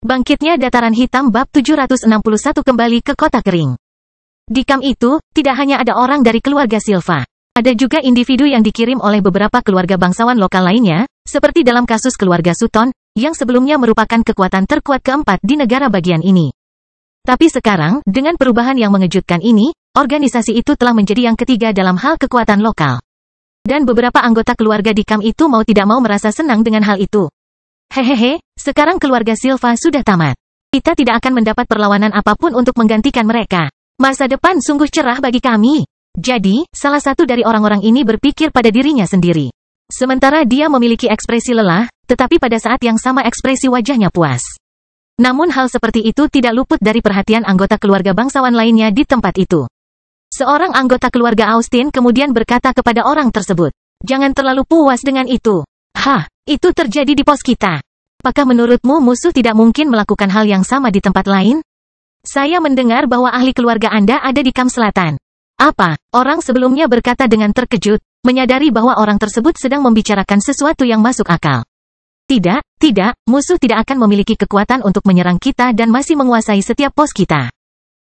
Bangkitnya Dataran Hitam bab 761 kembali ke Kota Kering. Di kamp itu, tidak hanya ada orang dari keluarga Silva. Ada juga individu yang dikirim oleh beberapa keluarga bangsawan lokal lainnya, seperti dalam kasus keluarga Sutton, yang sebelumnya merupakan kekuatan terkuat keempat di negara bagian ini. Tapi sekarang, dengan perubahan yang mengejutkan ini, organisasi itu telah menjadi yang ketiga dalam hal kekuatan lokal. Dan beberapa anggota keluarga di kamp itu mau tidak mau merasa senang dengan hal itu. Hehehe, sekarang keluarga Silva sudah tamat. Kita tidak akan mendapat perlawanan apapun untuk menggantikan mereka. Masa depan sungguh cerah bagi kami. Jadi, salah satu dari orang-orang ini berpikir pada dirinya sendiri. Sementara dia memiliki ekspresi lelah, tetapi pada saat yang sama ekspresi wajahnya puas. Namun hal seperti itu tidak luput dari perhatian anggota keluarga bangsawan lainnya di tempat itu. Seorang anggota keluarga Austin kemudian berkata kepada orang tersebut, "Jangan terlalu puas dengan itu. Hah, itu terjadi di pos kita. Apakah menurutmu musuh tidak mungkin melakukan hal yang sama di tempat lain? Saya mendengar bahwa ahli keluarga Anda ada di kamp selatan." Apa? Orang sebelumnya berkata dengan terkejut, menyadari bahwa orang tersebut sedang membicarakan sesuatu yang masuk akal. Tidak, musuh tidak akan memiliki kekuatan untuk menyerang kita dan masih menguasai setiap pos kita.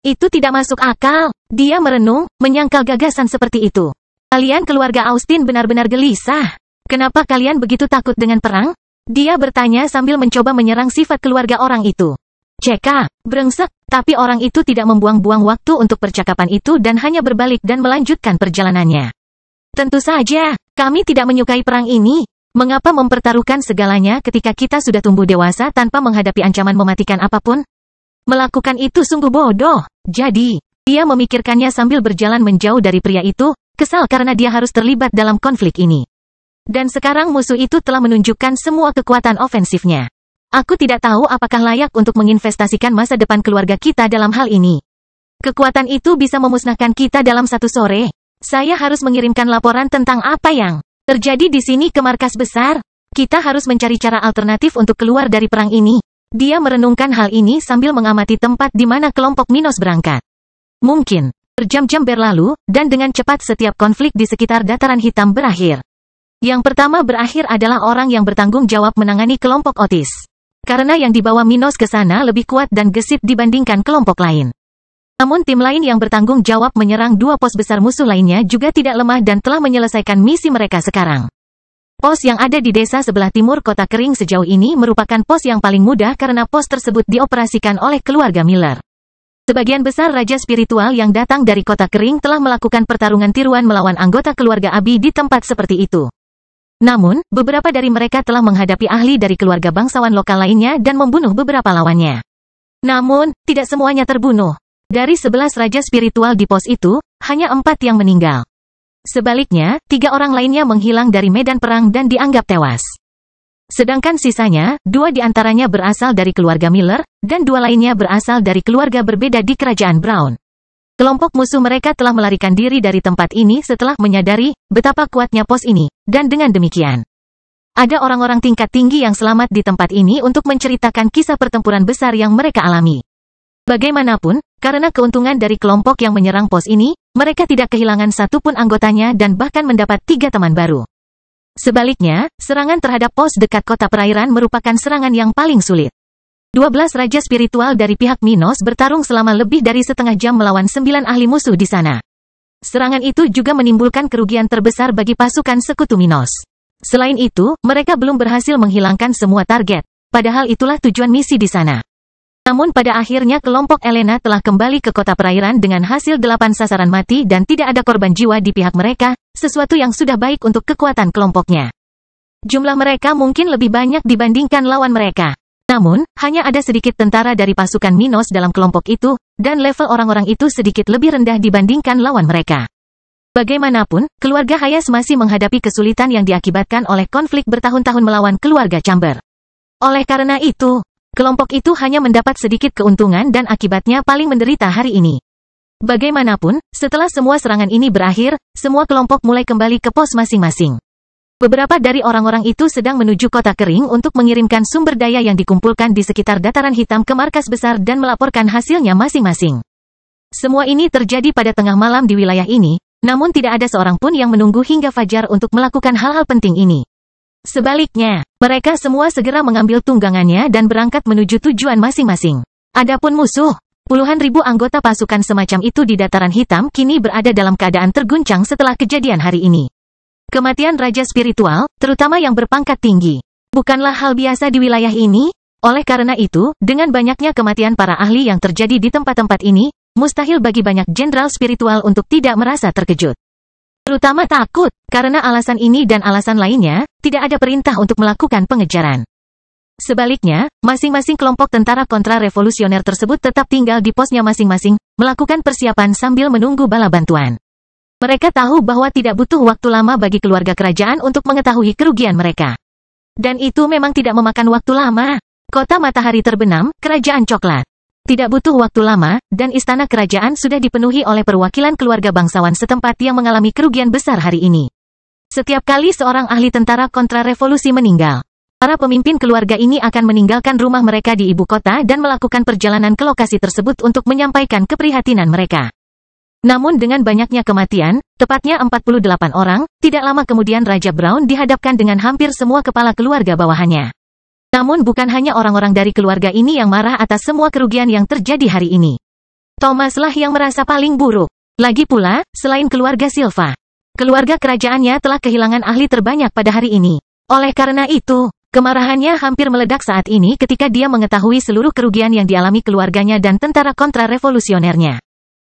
Itu tidak masuk akal. Dia merenung, menyangkal gagasan seperti itu. Kalian keluarga Austin benar-benar gelisah. Kenapa kalian begitu takut dengan perang? Dia bertanya sambil mencoba menyerang sifat keluarga orang itu. Ceka, brengsek, tapi orang itu tidak membuang-buang waktu untuk percakapan itu dan hanya berbalik dan melanjutkan perjalanannya. Tentu saja, kami tidak menyukai perang ini. Mengapa mempertaruhkan segalanya ketika kita sudah tumbuh dewasa tanpa menghadapi ancaman mematikan apapun? Melakukan itu sungguh bodoh. Jadi, dia memikirkannya sambil berjalan menjauh dari pria itu, kesal karena dia harus terlibat dalam konflik ini. Dan sekarang musuh itu telah menunjukkan semua kekuatan ofensifnya. Aku tidak tahu apakah layak untuk menginvestasikan masa depan keluarga kita dalam hal ini. Kekuatan itu bisa memusnahkan kita dalam satu sore. Saya harus mengirimkan laporan tentang apa yang terjadi di sini ke markas besar. Kita harus mencari cara alternatif untuk keluar dari perang ini. Dia merenungkan hal ini sambil mengamati tempat di mana kelompok Minos berangkat. Mungkin, berjam-jam berlalu, dan dengan cepat setiap konflik di sekitar Dataran Hitam berakhir. Yang pertama berakhir adalah orang yang bertanggung jawab menangani kelompok Otis. Karena yang dibawa Minos ke sana lebih kuat dan gesit dibandingkan kelompok lain. Namun tim lain yang bertanggung jawab menyerang dua pos besar musuh lainnya juga tidak lemah dan telah menyelesaikan misi mereka sekarang. Pos yang ada di desa sebelah timur Kota Kering sejauh ini merupakan pos yang paling mudah karena pos tersebut dioperasikan oleh keluarga Miller. Sebagian besar raja spiritual yang datang dari Kota Kering telah melakukan pertarungan tiruan melawan anggota keluarga Abi di tempat seperti itu. Namun, beberapa dari mereka telah menghadapi ahli dari keluarga bangsawan lokal lainnya dan membunuh beberapa lawannya. Namun, tidak semuanya terbunuh. Dari 11 raja spiritual di pos itu, hanya 4 yang meninggal. Sebaliknya, 3 orang lainnya menghilang dari medan perang dan dianggap tewas. Sedangkan sisanya, 2 di antaranya berasal dari keluarga Miller, dan 2 lainnya berasal dari keluarga berbeda di Kerajaan Brown. Kelompok musuh mereka telah melarikan diri dari tempat ini setelah menyadari betapa kuatnya pos ini, dan dengan demikian, ada orang-orang tingkat tinggi yang selamat di tempat ini untuk menceritakan kisah pertempuran besar yang mereka alami. Bagaimanapun, karena keuntungan dari kelompok yang menyerang pos ini, mereka tidak kehilangan satupun anggotanya dan bahkan mendapat 3 teman baru. Sebaliknya, serangan terhadap pos dekat kota perairan merupakan serangan yang paling sulit. 12 raja spiritual dari pihak Minos bertarung selama lebih dari setengah jam melawan 9 ahli musuh di sana. Serangan itu juga menimbulkan kerugian terbesar bagi pasukan sekutu Minos. Selain itu, mereka belum berhasil menghilangkan semua target, padahal itulah tujuan misi di sana. Namun pada akhirnya kelompok Elena telah kembali ke kota perairan dengan hasil 8 sasaran mati dan tidak ada korban jiwa di pihak mereka, sesuatu yang sudah baik untuk kekuatan kelompoknya. Jumlah mereka mungkin lebih banyak dibandingkan lawan mereka. Namun, hanya ada sedikit tentara dari pasukan Minos dalam kelompok itu, dan level orang-orang itu sedikit lebih rendah dibandingkan lawan mereka. Bagaimanapun, keluarga Hayes masih menghadapi kesulitan yang diakibatkan oleh konflik bertahun-tahun melawan keluarga Chamber. Oleh karena itu, kelompok itu hanya mendapat sedikit keuntungan dan akibatnya paling menderita hari ini. Bagaimanapun, setelah semua serangan ini berakhir, semua kelompok mulai kembali ke pos masing-masing. Beberapa dari orang-orang itu sedang menuju Kota Kering untuk mengirimkan sumber daya yang dikumpulkan di sekitar Dataran Hitam ke markas besar dan melaporkan hasilnya masing-masing. Semua ini terjadi pada tengah malam di wilayah ini, namun tidak ada seorang pun yang menunggu hingga fajar untuk melakukan hal-hal penting ini. Sebaliknya, mereka semua segera mengambil tunggangannya dan berangkat menuju tujuan masing-masing. Adapun musuh, puluhan ribu anggota pasukan semacam itu di Dataran Hitam kini berada dalam keadaan terguncang setelah kejadian hari ini. Kematian Raja Spiritual, terutama yang berpangkat tinggi, bukanlah hal biasa di wilayah ini. Oleh karena itu, dengan banyaknya kematian para ahli yang terjadi di tempat-tempat ini, mustahil bagi banyak jenderal spiritual untuk tidak merasa terkejut. Terutama takut, karena alasan ini dan alasan lainnya, tidak ada perintah untuk melakukan pengejaran. Sebaliknya, masing-masing kelompok tentara kontra-revolusioner tersebut tetap tinggal di posnya masing-masing, melakukan persiapan sambil menunggu bala bantuan. Mereka tahu bahwa tidak butuh waktu lama bagi keluarga kerajaan untuk mengetahui kerugian mereka. Dan itu memang tidak memakan waktu lama. Kota matahari terbenam, kerajaan coklat. Tidak butuh waktu lama, dan istana kerajaan sudah dipenuhi oleh perwakilan keluarga bangsawan setempat yang mengalami kerugian besar hari ini. Setiap kali seorang ahli tentara kontra-revolusi meninggal, para pemimpin keluarga ini akan meninggalkan rumah mereka di ibu kota dan melakukan perjalanan ke lokasi tersebut untuk menyampaikan keprihatinan mereka. Namun dengan banyaknya kematian, tepatnya 48 orang, tidak lama kemudian Raja Brown dihadapkan dengan hampir semua kepala keluarga bawahannya. Namun bukan hanya orang-orang dari keluarga ini yang marah atas semua kerugian yang terjadi hari ini. Thomaslah yang merasa paling buruk. Lagi pula, selain keluarga Silva, keluarga kerajaannya telah kehilangan ahli terbanyak pada hari ini. Oleh karena itu, kemarahannya hampir meledak saat ini ketika dia mengetahui seluruh kerugian yang dialami keluarganya dan tentara kontra-revolusionernya.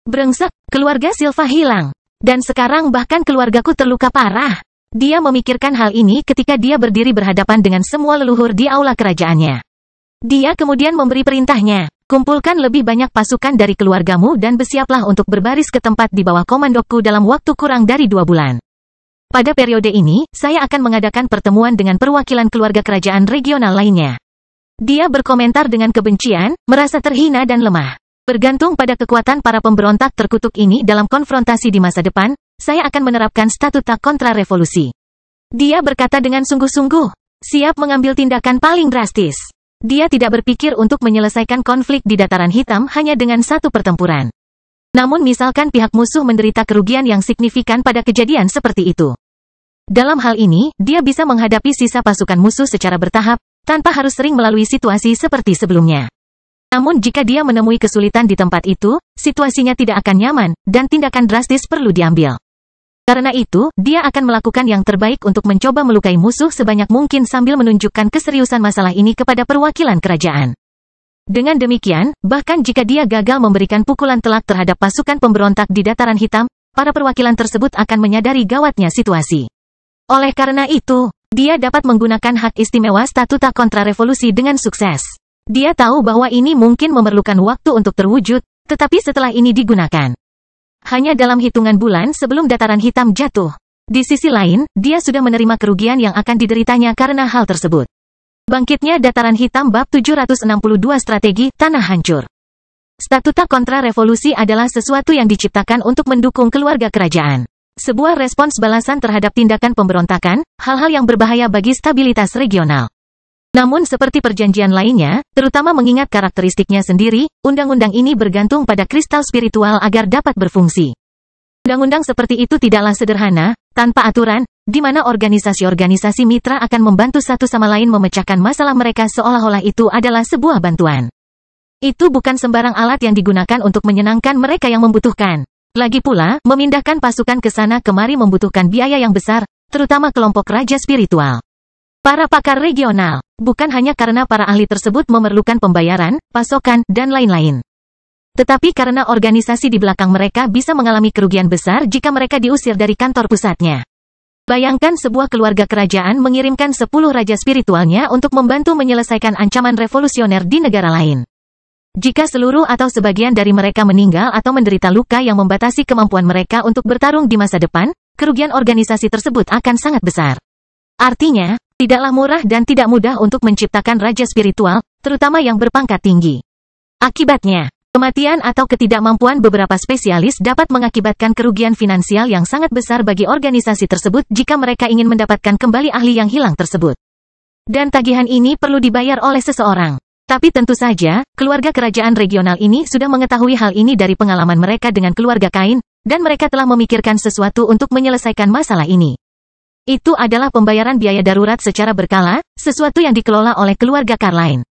Brengsek, keluarga Silva hilang. Dan sekarang bahkan keluargaku terluka parah. Dia memikirkan hal ini ketika dia berdiri berhadapan dengan semua leluhur di aula kerajaannya. Dia kemudian memberi perintahnya, kumpulkan lebih banyak pasukan dari keluargamu dan bersiaplah untuk berbaris ke tempat di bawah komandoku dalam waktu kurang dari 2 bulan. Pada periode ini, saya akan mengadakan pertemuan dengan perwakilan keluarga kerajaan regional lainnya. Dia berkomentar dengan kebencian, merasa terhina dan lemah. Bergantung pada kekuatan para pemberontak terkutuk ini dalam konfrontasi di masa depan, saya akan menerapkan statuta kontra-revolusi. Dia berkata dengan sungguh-sungguh, siap mengambil tindakan paling drastis. Dia tidak berpikir untuk menyelesaikan konflik di Dataran Hitam hanya dengan satu pertempuran. Namun misalkan pihak musuh menderita kerugian yang signifikan pada kejadian seperti itu. Dalam hal ini, dia bisa menghadapi sisa pasukan musuh secara bertahap, tanpa harus sering melalui situasi seperti sebelumnya. Namun jika dia menemui kesulitan di tempat itu, situasinya tidak akan nyaman, dan tindakan drastis perlu diambil. Karena itu, dia akan melakukan yang terbaik untuk mencoba melukai musuh sebanyak mungkin sambil menunjukkan keseriusan masalah ini kepada perwakilan kerajaan. Dengan demikian, bahkan jika dia gagal memberikan pukulan telak terhadap pasukan pemberontak di Dataran Hitam, para perwakilan tersebut akan menyadari gawatnya situasi. Oleh karena itu, dia dapat menggunakan hak istimewa statuta kontra-revolusi dengan sukses. Dia tahu bahwa ini mungkin memerlukan waktu untuk terwujud, tetapi setelah ini digunakan hanya dalam hitungan bulan sebelum Dataran Hitam jatuh. Di sisi lain, dia sudah menerima kerugian yang akan dideritanya karena hal tersebut. Bangkitnya Dataran Hitam bab 762 strategi tanah hancur. Statuta kontra-revolusi adalah sesuatu yang diciptakan untuk mendukung keluarga kerajaan. Sebuah respons balasan terhadap tindakan pemberontakan, hal-hal yang berbahaya bagi stabilitas regional. Namun seperti perjanjian lainnya, terutama mengingat karakteristiknya sendiri, undang-undang ini bergantung pada kristal spiritual agar dapat berfungsi. Undang-undang seperti itu tidaklah sederhana, tanpa aturan, di mana organisasi-organisasi mitra akan membantu satu sama lain memecahkan masalah mereka seolah-olah itu adalah sebuah bantuan. Itu bukan sembarang alat yang digunakan untuk menyenangkan mereka yang membutuhkan. Lagi pula, memindahkan pasukan ke sana kemari membutuhkan biaya yang besar, terutama kelompok raja spiritual. Para pakar regional, bukan hanya karena para ahli tersebut memerlukan pembayaran, pasokan, dan lain-lain. Tetapi karena organisasi di belakang mereka bisa mengalami kerugian besar jika mereka diusir dari kantor pusatnya. Bayangkan sebuah keluarga kerajaan mengirimkan 10 raja spiritualnya untuk membantu menyelesaikan ancaman revolusioner di negara lain. Jika seluruh atau sebagian dari mereka meninggal atau menderita luka yang membatasi kemampuan mereka untuk bertarung di masa depan, kerugian organisasi tersebut akan sangat besar. Artinya, tidaklah murah dan tidak mudah untuk menciptakan raja spiritual, terutama yang berpangkat tinggi. Akibatnya, kematian atau ketidakmampuan beberapa spesialis dapat mengakibatkan kerugian finansial yang sangat besar bagi organisasi tersebut jika mereka ingin mendapatkan kembali ahli yang hilang tersebut. Dan tagihan ini perlu dibayar oleh seseorang. Tapi tentu saja, keluarga kerajaan regional ini sudah mengetahui hal ini dari pengalaman mereka dengan keluarga Kain, dan mereka telah memikirkan sesuatu untuk menyelesaikan masalah ini. Itu adalah pembayaran biaya darurat secara berkala, sesuatu yang dikelola oleh keluarga Carlyle,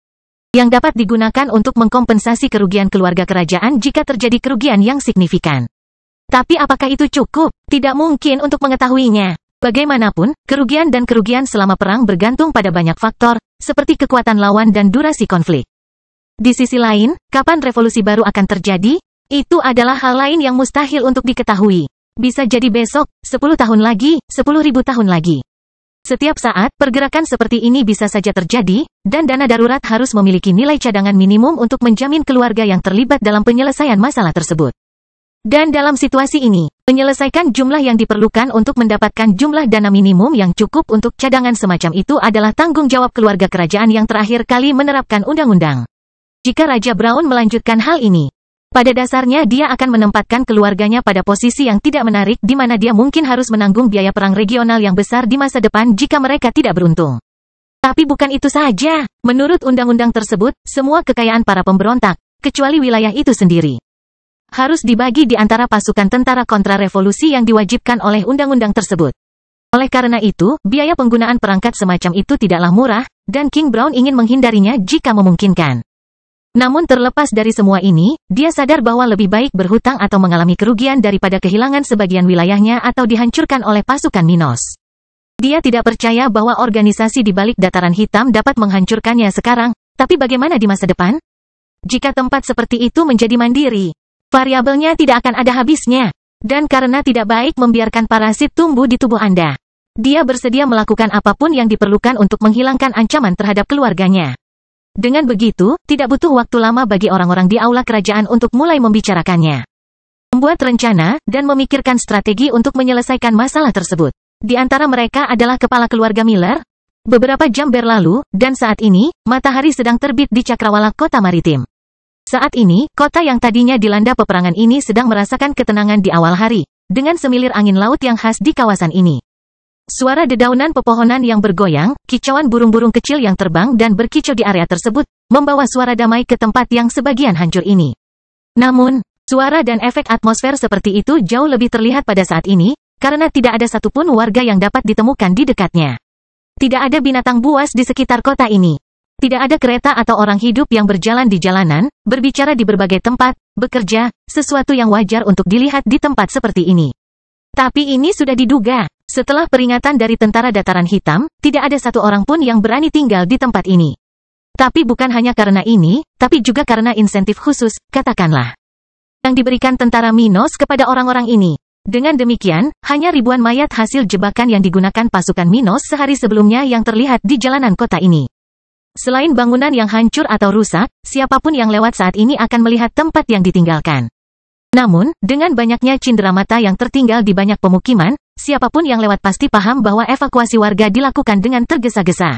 yang dapat digunakan untuk mengkompensasi kerugian keluarga kerajaan jika terjadi kerugian yang signifikan. Tapi apakah itu cukup? Tidak mungkin untuk mengetahuinya. Bagaimanapun, kerugian dan kerugian selama perang bergantung pada banyak faktor, seperti kekuatan lawan dan durasi konflik. Di sisi lain, kapan revolusi baru akan terjadi? Itu adalah hal lain yang mustahil untuk diketahui. Bisa jadi besok, 10 tahun lagi, 10.000 tahun lagi. Setiap saat, pergerakan seperti ini bisa saja terjadi, dan dana darurat harus memiliki nilai cadangan minimum untuk menjamin keluarga yang terlibat dalam penyelesaian masalah tersebut. Dan dalam situasi ini, menyelesaikan jumlah yang diperlukan untuk mendapatkan jumlah dana minimum yang cukup untuk cadangan semacam itu adalah tanggung jawab keluarga kerajaan yang terakhir kali menerapkan undang-undang. Jika Raja Brown melanjutkan hal ini, pada dasarnya dia akan menempatkan keluarganya pada posisi yang tidak menarik di mana dia mungkin harus menanggung biaya perang regional yang besar di masa depan jika mereka tidak beruntung. Tapi bukan itu saja. Menurut undang-undang tersebut, semua kekayaan para pemberontak, kecuali wilayah itu sendiri, harus dibagi di antara pasukan tentara kontra-revolusi yang diwajibkan oleh undang-undang tersebut. Oleh karena itu, biaya penggunaan perangkat semacam itu tidaklah murah, dan King Brown ingin menghindarinya jika memungkinkan. Namun terlepas dari semua ini, dia sadar bahwa lebih baik berhutang atau mengalami kerugian daripada kehilangan sebagian wilayahnya atau dihancurkan oleh pasukan Minos. Dia tidak percaya bahwa organisasi di balik dataran hitam dapat menghancurkannya sekarang, tapi bagaimana di masa depan? Jika tempat seperti itu menjadi mandiri, variabelnya tidak akan ada habisnya. Dan karena tidak baik membiarkan parasit tumbuh di tubuh Anda, dia bersedia melakukan apapun yang diperlukan untuk menghilangkan ancaman terhadap keluarganya. Dengan begitu, tidak butuh waktu lama bagi orang-orang di aula kerajaan untuk mulai membicarakannya, membuat rencana, dan memikirkan strategi untuk menyelesaikan masalah tersebut. Di antara mereka adalah kepala keluarga Miller. Beberapa jam berlalu, dan saat ini, matahari sedang terbit di cakrawala kota maritim. Saat ini, kota yang tadinya dilanda peperangan ini sedang merasakan ketenangan di awal hari, dengan semilir angin laut yang khas di kawasan ini. Suara dedaunan pepohonan yang bergoyang, kicauan burung-burung kecil yang terbang dan berkicau di area tersebut, membawa suara damai ke tempat yang sebagian hancur ini. Namun, suara dan efek atmosfer seperti itu jauh lebih terlihat pada saat ini, karena tidak ada satupun warga yang dapat ditemukan di dekatnya. Tidak ada binatang buas di sekitar kota ini. Tidak ada kereta atau orang hidup yang berjalan di jalanan, berbicara di berbagai tempat, bekerja, sesuatu yang wajar untuk dilihat di tempat seperti ini. Tapi ini sudah diduga. Setelah peringatan dari tentara dataran hitam, tidak ada satu orang pun yang berani tinggal di tempat ini. Tapi bukan hanya karena ini, tapi juga karena insentif khusus, katakanlah, yang diberikan tentara Minos kepada orang-orang ini. Dengan demikian, hanya ribuan mayat hasil jebakan yang digunakan pasukan Minos sehari sebelumnya yang terlihat di jalanan kota ini. Selain bangunan yang hancur atau rusak, siapapun yang lewat saat ini akan melihat tempat yang ditinggalkan. Namun, dengan banyaknya cindera mata yang tertinggal di banyak pemukiman, siapapun yang lewat pasti paham bahwa evakuasi warga dilakukan dengan tergesa-gesa.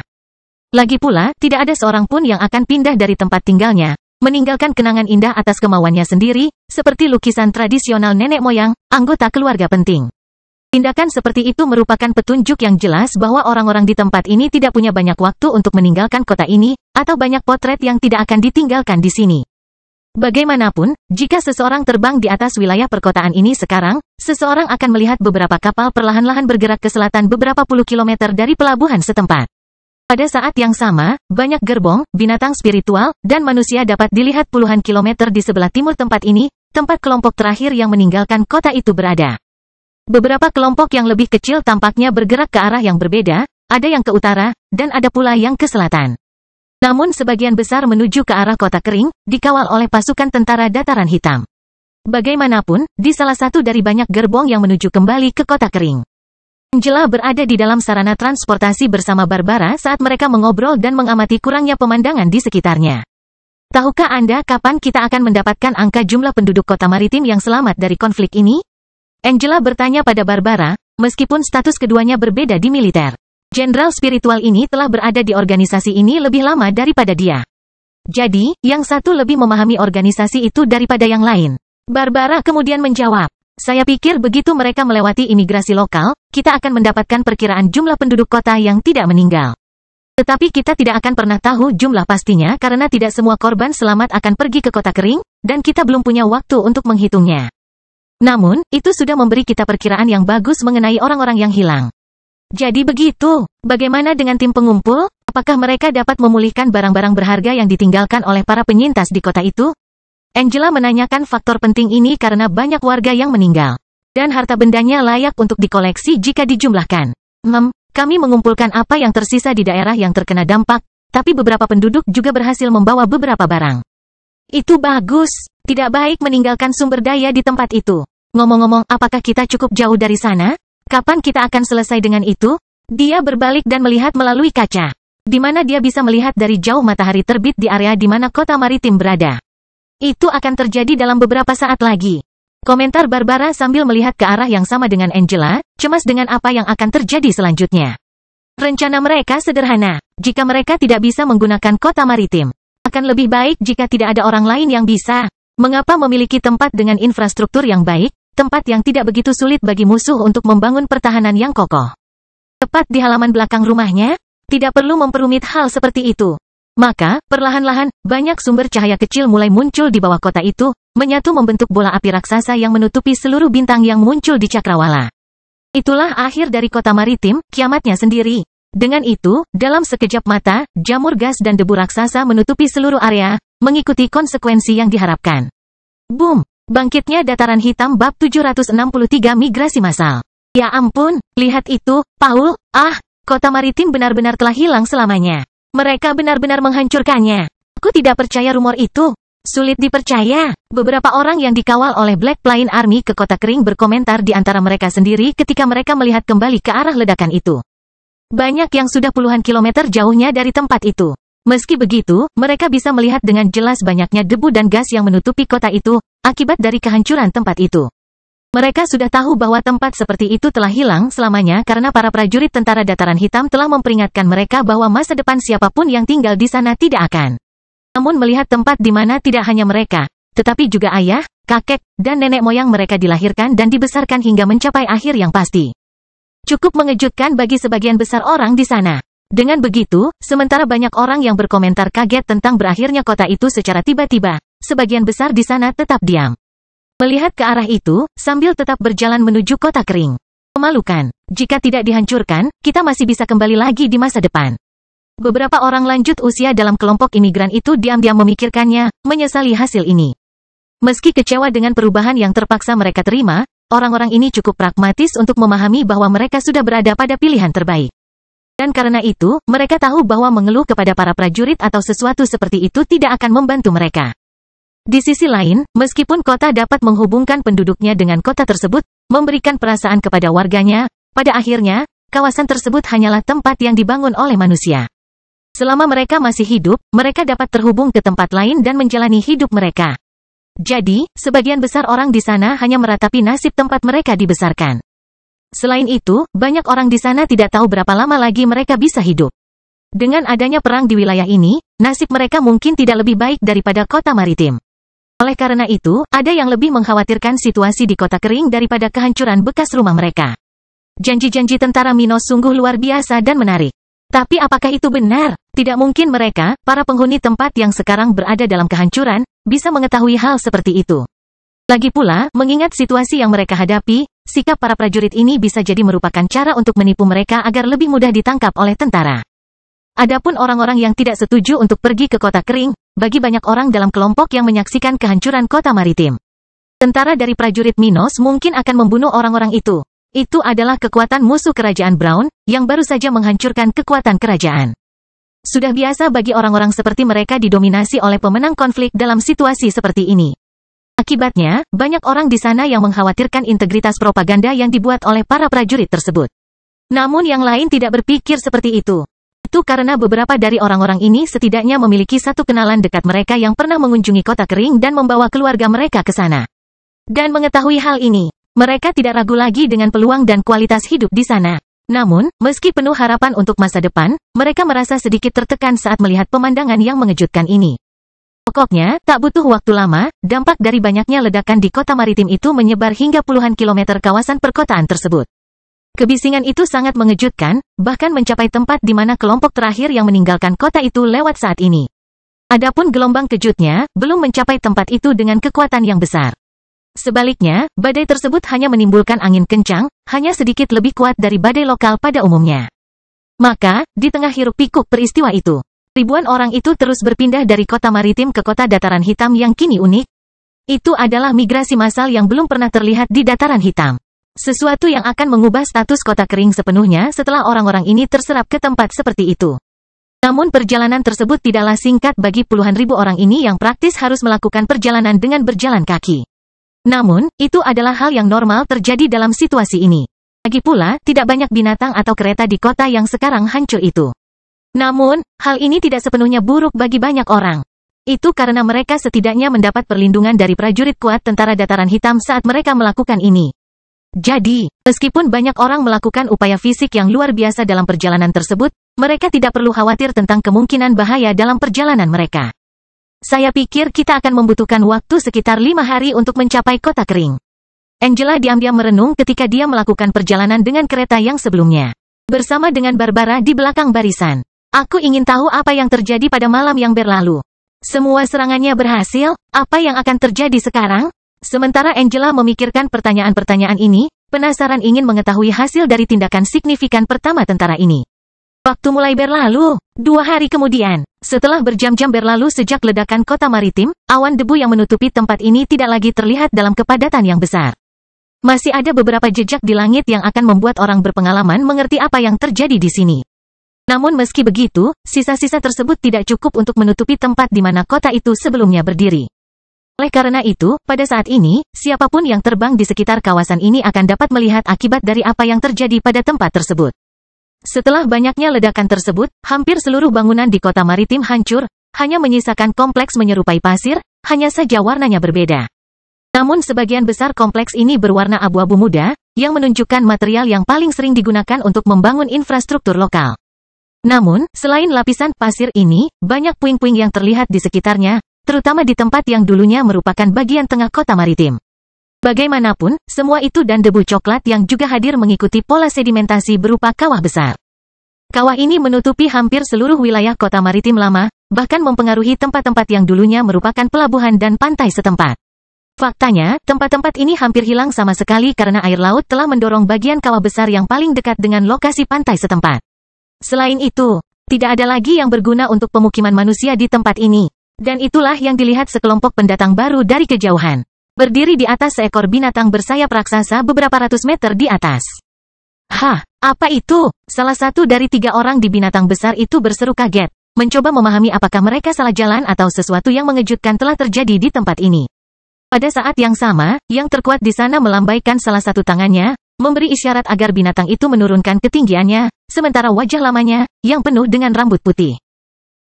Lagi pula, tidak ada seorang pun yang akan pindah dari tempat tinggalnya, meninggalkan kenangan indah atas kemauannya sendiri, seperti lukisan tradisional nenek moyang, anggota keluarga penting. Tindakan seperti itu merupakan petunjuk yang jelas bahwa orang-orang di tempat ini tidak punya banyak waktu untuk meninggalkan kota ini, atau banyak potret yang tidak akan ditinggalkan di sini. Bagaimanapun, jika seseorang terbang di atas wilayah perkotaan ini sekarang, seseorang akan melihat beberapa kapal perlahan-lahan bergerak ke selatan beberapa puluh kilometer dari pelabuhan setempat. Pada saat yang sama, banyak gerbong, binatang spiritual, dan manusia dapat dilihat puluhan kilometer di sebelah timur tempat ini, tempat kelompok terakhir yang meninggalkan kota itu berada. Beberapa kelompok yang lebih kecil tampaknya bergerak ke arah yang berbeda, ada yang ke utara, dan ada pula yang ke selatan. Namun sebagian besar menuju ke arah kota kering, dikawal oleh pasukan tentara dataran hitam. Bagaimanapun, di salah satu dari banyak gerbong yang menuju kembali ke kota kering, Angela berada di dalam sarana transportasi bersama Barbara saat mereka mengobrol dan mengamati kurangnya pemandangan di sekitarnya. Tahukah Anda kapan kita akan mendapatkan angka jumlah penduduk kota maritim yang selamat dari konflik ini? Angela bertanya pada Barbara, meskipun status keduanya berbeda di militer. Jenderal spiritual ini telah berada di organisasi ini lebih lama daripada dia. Jadi, yang satu lebih memahami organisasi itu daripada yang lain. Barbara kemudian menjawab, saya pikir begitu mereka melewati imigrasi lokal, kita akan mendapatkan perkiraan jumlah penduduk kota yang tidak meninggal. Tetapi kita tidak akan pernah tahu jumlah pastinya karena tidak semua korban selamat akan pergi ke kota kering, dan kita belum punya waktu untuk menghitungnya. Namun, itu sudah memberi kita perkiraan yang bagus mengenai orang-orang yang hilang. Jadi begitu, bagaimana dengan tim pengumpul? Apakah mereka dapat memulihkan barang-barang berharga yang ditinggalkan oleh para penyintas di kota itu? Angela menanyakan faktor penting ini karena banyak warga yang meninggal. Dan harta bendanya layak untuk dikoleksi jika dijumlahkan. Kami mengumpulkan apa yang tersisa di daerah yang terkena dampak, tapi beberapa penduduk juga berhasil membawa beberapa barang. Itu bagus, tidak baik meninggalkan sumber daya di tempat itu. Ngomong-ngomong, apakah kita cukup jauh dari sana? Kapan kita akan selesai dengan itu? Dia berbalik dan melihat melalui kaca, di mana dia bisa melihat dari jauh matahari terbit di area di mana kota maritim berada. Itu akan terjadi dalam beberapa saat lagi. Komentar Barbara sambil melihat ke arah yang sama dengan Angela, cemas dengan apa yang akan terjadi selanjutnya. Rencana mereka sederhana. Jika mereka tidak bisa menggunakan kota maritim, akan lebih baik jika tidak ada orang lain yang bisa. Mengapa memiliki tempat dengan infrastruktur yang baik, tempat yang tidak begitu sulit bagi musuh untuk membangun pertahanan yang kokoh? Tepat di halaman belakang rumahnya, tidak perlu memperumit hal seperti itu. Maka, perlahan-lahan, banyak sumber cahaya kecil mulai muncul di bawah kota itu, menyatu membentuk bola api raksasa yang menutupi seluruh bintang yang muncul di cakrawala. Itulah akhir dari kota maritim, kiamatnya sendiri. Dengan itu, dalam sekejap mata, jamur gas dan debu raksasa menutupi seluruh area, mengikuti konsekuensi yang diharapkan. Boom! Bangkitnya dataran hitam bab 763 migrasi massal. Ya ampun, lihat itu, Paul, kota maritim benar-benar telah hilang selamanya. Mereka benar-benar menghancurkannya. Aku tidak percaya rumor itu. Sulit dipercaya. Beberapa orang yang dikawal oleh Black Plain Army ke kota kering berkomentar di antara mereka sendiri ketika mereka melihat kembali ke arah ledakan itu. Banyak yang sudah puluhan kilometer jauhnya dari tempat itu. Meski begitu, mereka bisa melihat dengan jelas banyaknya debu dan gas yang menutupi kota itu, akibat dari kehancuran tempat itu. Mereka sudah tahu bahwa tempat seperti itu telah hilang selamanya karena para prajurit tentara dataran hitam telah memperingatkan mereka bahwa masa depan siapapun yang tinggal di sana tidak akan. Namun melihat tempat di mana tidak hanya mereka, tetapi juga ayah, kakek, dan nenek moyang mereka dilahirkan dan dibesarkan hingga mencapai akhir yang pasti. Cukup mengejutkan bagi sebagian besar orang di sana. Dengan begitu, sementara banyak orang yang berkomentar kaget tentang berakhirnya kota itu secara tiba-tiba, sebagian besar di sana tetap diam. Melihat ke arah itu, sambil tetap berjalan menuju kota kering. Memalukan, jika tidak dihancurkan, kita masih bisa kembali lagi di masa depan. Beberapa orang lanjut usia dalam kelompok imigran itu diam-diam memikirkannya, menyesali hasil ini. Meski kecewa dengan perubahan yang terpaksa mereka terima, orang-orang ini cukup pragmatis untuk memahami bahwa mereka sudah berada pada pilihan terbaik. Dan karena itu, mereka tahu bahwa mengeluh kepada para prajurit atau sesuatu seperti itu tidak akan membantu mereka. Di sisi lain, meskipun kota dapat menghubungkan penduduknya dengan kota tersebut, memberikan perasaan kepada warganya, pada akhirnya, kawasan tersebut hanyalah tempat yang dibangun oleh manusia. Selama mereka masih hidup, mereka dapat terhubung ke tempat lain dan menjalani hidup mereka. Jadi, sebagian besar orang di sana hanya meratapi nasib tempat mereka dibesarkan. Selain itu, banyak orang di sana tidak tahu berapa lama lagi mereka bisa hidup. Dengan adanya perang di wilayah ini, nasib mereka mungkin tidak lebih baik daripada kota maritim. Oleh karena itu, ada yang lebih mengkhawatirkan situasi di kota kering daripada kehancuran bekas rumah mereka. Janji-janji tentara Minos sungguh luar biasa dan menarik. Tapi apakah itu benar? Tidak mungkin mereka, para penghuni tempat yang sekarang berada dalam kehancuran, bisa mengetahui hal seperti itu. Lagi pula, mengingat situasi yang mereka hadapi, sikap para prajurit ini bisa jadi merupakan cara untuk menipu mereka agar lebih mudah ditangkap oleh tentara. Adapun orang-orang yang tidak setuju untuk pergi ke kota kering, bagi banyak orang dalam kelompok yang menyaksikan kehancuran kota maritim. Tentara dari prajurit Minos mungkin akan membunuh orang-orang itu. Itu adalah kekuatan musuh kerajaan Brown, yang baru saja menghancurkan kekuatan kerajaan. Sudah biasa bagi orang-orang seperti mereka didominasi oleh pemenang konflik dalam situasi seperti ini. Akibatnya, banyak orang di sana yang mengkhawatirkan integritas propaganda yang dibuat oleh para prajurit tersebut. Namun yang lain tidak berpikir seperti itu. Itu karena beberapa dari orang-orang ini setidaknya memiliki satu kenalan dekat mereka yang pernah mengunjungi kota kering dan membawa keluarga mereka ke sana. Dan mengetahui hal ini, mereka tidak ragu lagi dengan peluang dan kualitas hidup di sana. Namun, meski penuh harapan untuk masa depan, mereka merasa sedikit tertekan saat melihat pemandangan yang mengejutkan ini. Pokoknya, tak butuh waktu lama, dampak dari banyaknya ledakan di kota maritim itu menyebar hingga puluhan kilometer kawasan perkotaan tersebut. Kebisingan itu sangat mengejutkan, bahkan mencapai tempat di mana kelompok terakhir yang meninggalkan kota itu lewat saat ini. Adapun gelombang kejutnya, belum mencapai tempat itu dengan kekuatan yang besar. Sebaliknya, badai tersebut hanya menimbulkan angin kencang, hanya sedikit lebih kuat dari badai lokal pada umumnya. Maka, di tengah hiruk-pikuk peristiwa itu, ribuan orang itu terus berpindah dari kota maritim ke kota dataran hitam yang kini unik. Itu adalah migrasi massal yang belum pernah terlihat di dataran hitam. Sesuatu yang akan mengubah status kota kering sepenuhnya setelah orang-orang ini terserap ke tempat seperti itu. Namun perjalanan tersebut tidaklah singkat bagi puluhan ribu orang ini yang praktis harus melakukan perjalanan dengan berjalan kaki. Namun, itu adalah hal yang normal terjadi dalam situasi ini. Lagi pula, tidak banyak binatang atau kereta di kota yang sekarang hancur itu. Namun, hal ini tidak sepenuhnya buruk bagi banyak orang. Itu karena mereka setidaknya mendapat perlindungan dari prajurit kuat tentara dataran hitam saat mereka melakukan ini. Jadi, meskipun banyak orang melakukan upaya fisik yang luar biasa dalam perjalanan tersebut, mereka tidak perlu khawatir tentang kemungkinan bahaya dalam perjalanan mereka. Saya pikir kita akan membutuhkan waktu sekitar 5 hari untuk mencapai kota kering. Angela diam-diam merenung ketika dia melakukan perjalanan dengan kereta yang sebelumnya. Bersama dengan Barbara di belakang barisan. Aku ingin tahu apa yang terjadi pada malam yang berlalu. Semua serangannya berhasil, apa yang akan terjadi sekarang? Sementara Angela memikirkan pertanyaan-pertanyaan ini, penasaran ingin mengetahui hasil dari tindakan signifikan pertama tentara ini. Waktu mulai berlalu, 2 hari kemudian, setelah berjam-jam berlalu sejak ledakan kota maritim, awan debu yang menutupi tempat ini tidak lagi terlihat dalam kepadatan yang besar. Masih ada beberapa jejak di langit yang akan membuat orang berpengalaman mengerti apa yang terjadi di sini. Namun meski begitu, sisa-sisa tersebut tidak cukup untuk menutupi tempat di mana kota itu sebelumnya berdiri. Oleh karena itu, pada saat ini, siapapun yang terbang di sekitar kawasan ini akan dapat melihat akibat dari apa yang terjadi pada tempat tersebut. Setelah banyaknya ledakan tersebut, hampir seluruh bangunan di kota maritim hancur, hanya menyisakan kompleks menyerupai pasir, hanya saja warnanya berbeda. Namun sebagian besar kompleks ini berwarna abu-abu muda, yang menunjukkan material yang paling sering digunakan untuk membangun infrastruktur lokal. Namun, selain lapisan pasir ini, banyak puing-puing yang terlihat di sekitarnya, terutama di tempat yang dulunya merupakan bagian tengah kota maritim. Bagaimanapun, semua itu dan debu coklat yang juga hadir mengikuti pola sedimentasi berupa kawah besar. Kawah ini menutupi hampir seluruh wilayah kota maritim lama, bahkan mempengaruhi tempat-tempat yang dulunya merupakan pelabuhan dan pantai setempat. Faktanya, tempat-tempat ini hampir hilang sama sekali karena air laut telah mendorong bagian kawah besar yang paling dekat dengan lokasi pantai setempat. Selain itu, tidak ada lagi yang berguna untuk pemukiman manusia di tempat ini. Dan itulah yang dilihat sekelompok pendatang baru dari kejauhan. Berdiri di atas seekor binatang bersayap raksasa beberapa ratus meter di atas. Hah, apa itu? Salah satu dari 3 orang di binatang besar itu berseru kaget, mencoba memahami apakah mereka salah jalan atau sesuatu yang mengejutkan telah terjadi di tempat ini. Pada saat yang sama, yang terkuat di sana melambaikan salah satu tangannya, memberi isyarat agar binatang itu menurunkan ketinggiannya, sementara wajah lamanya, yang penuh dengan rambut putih,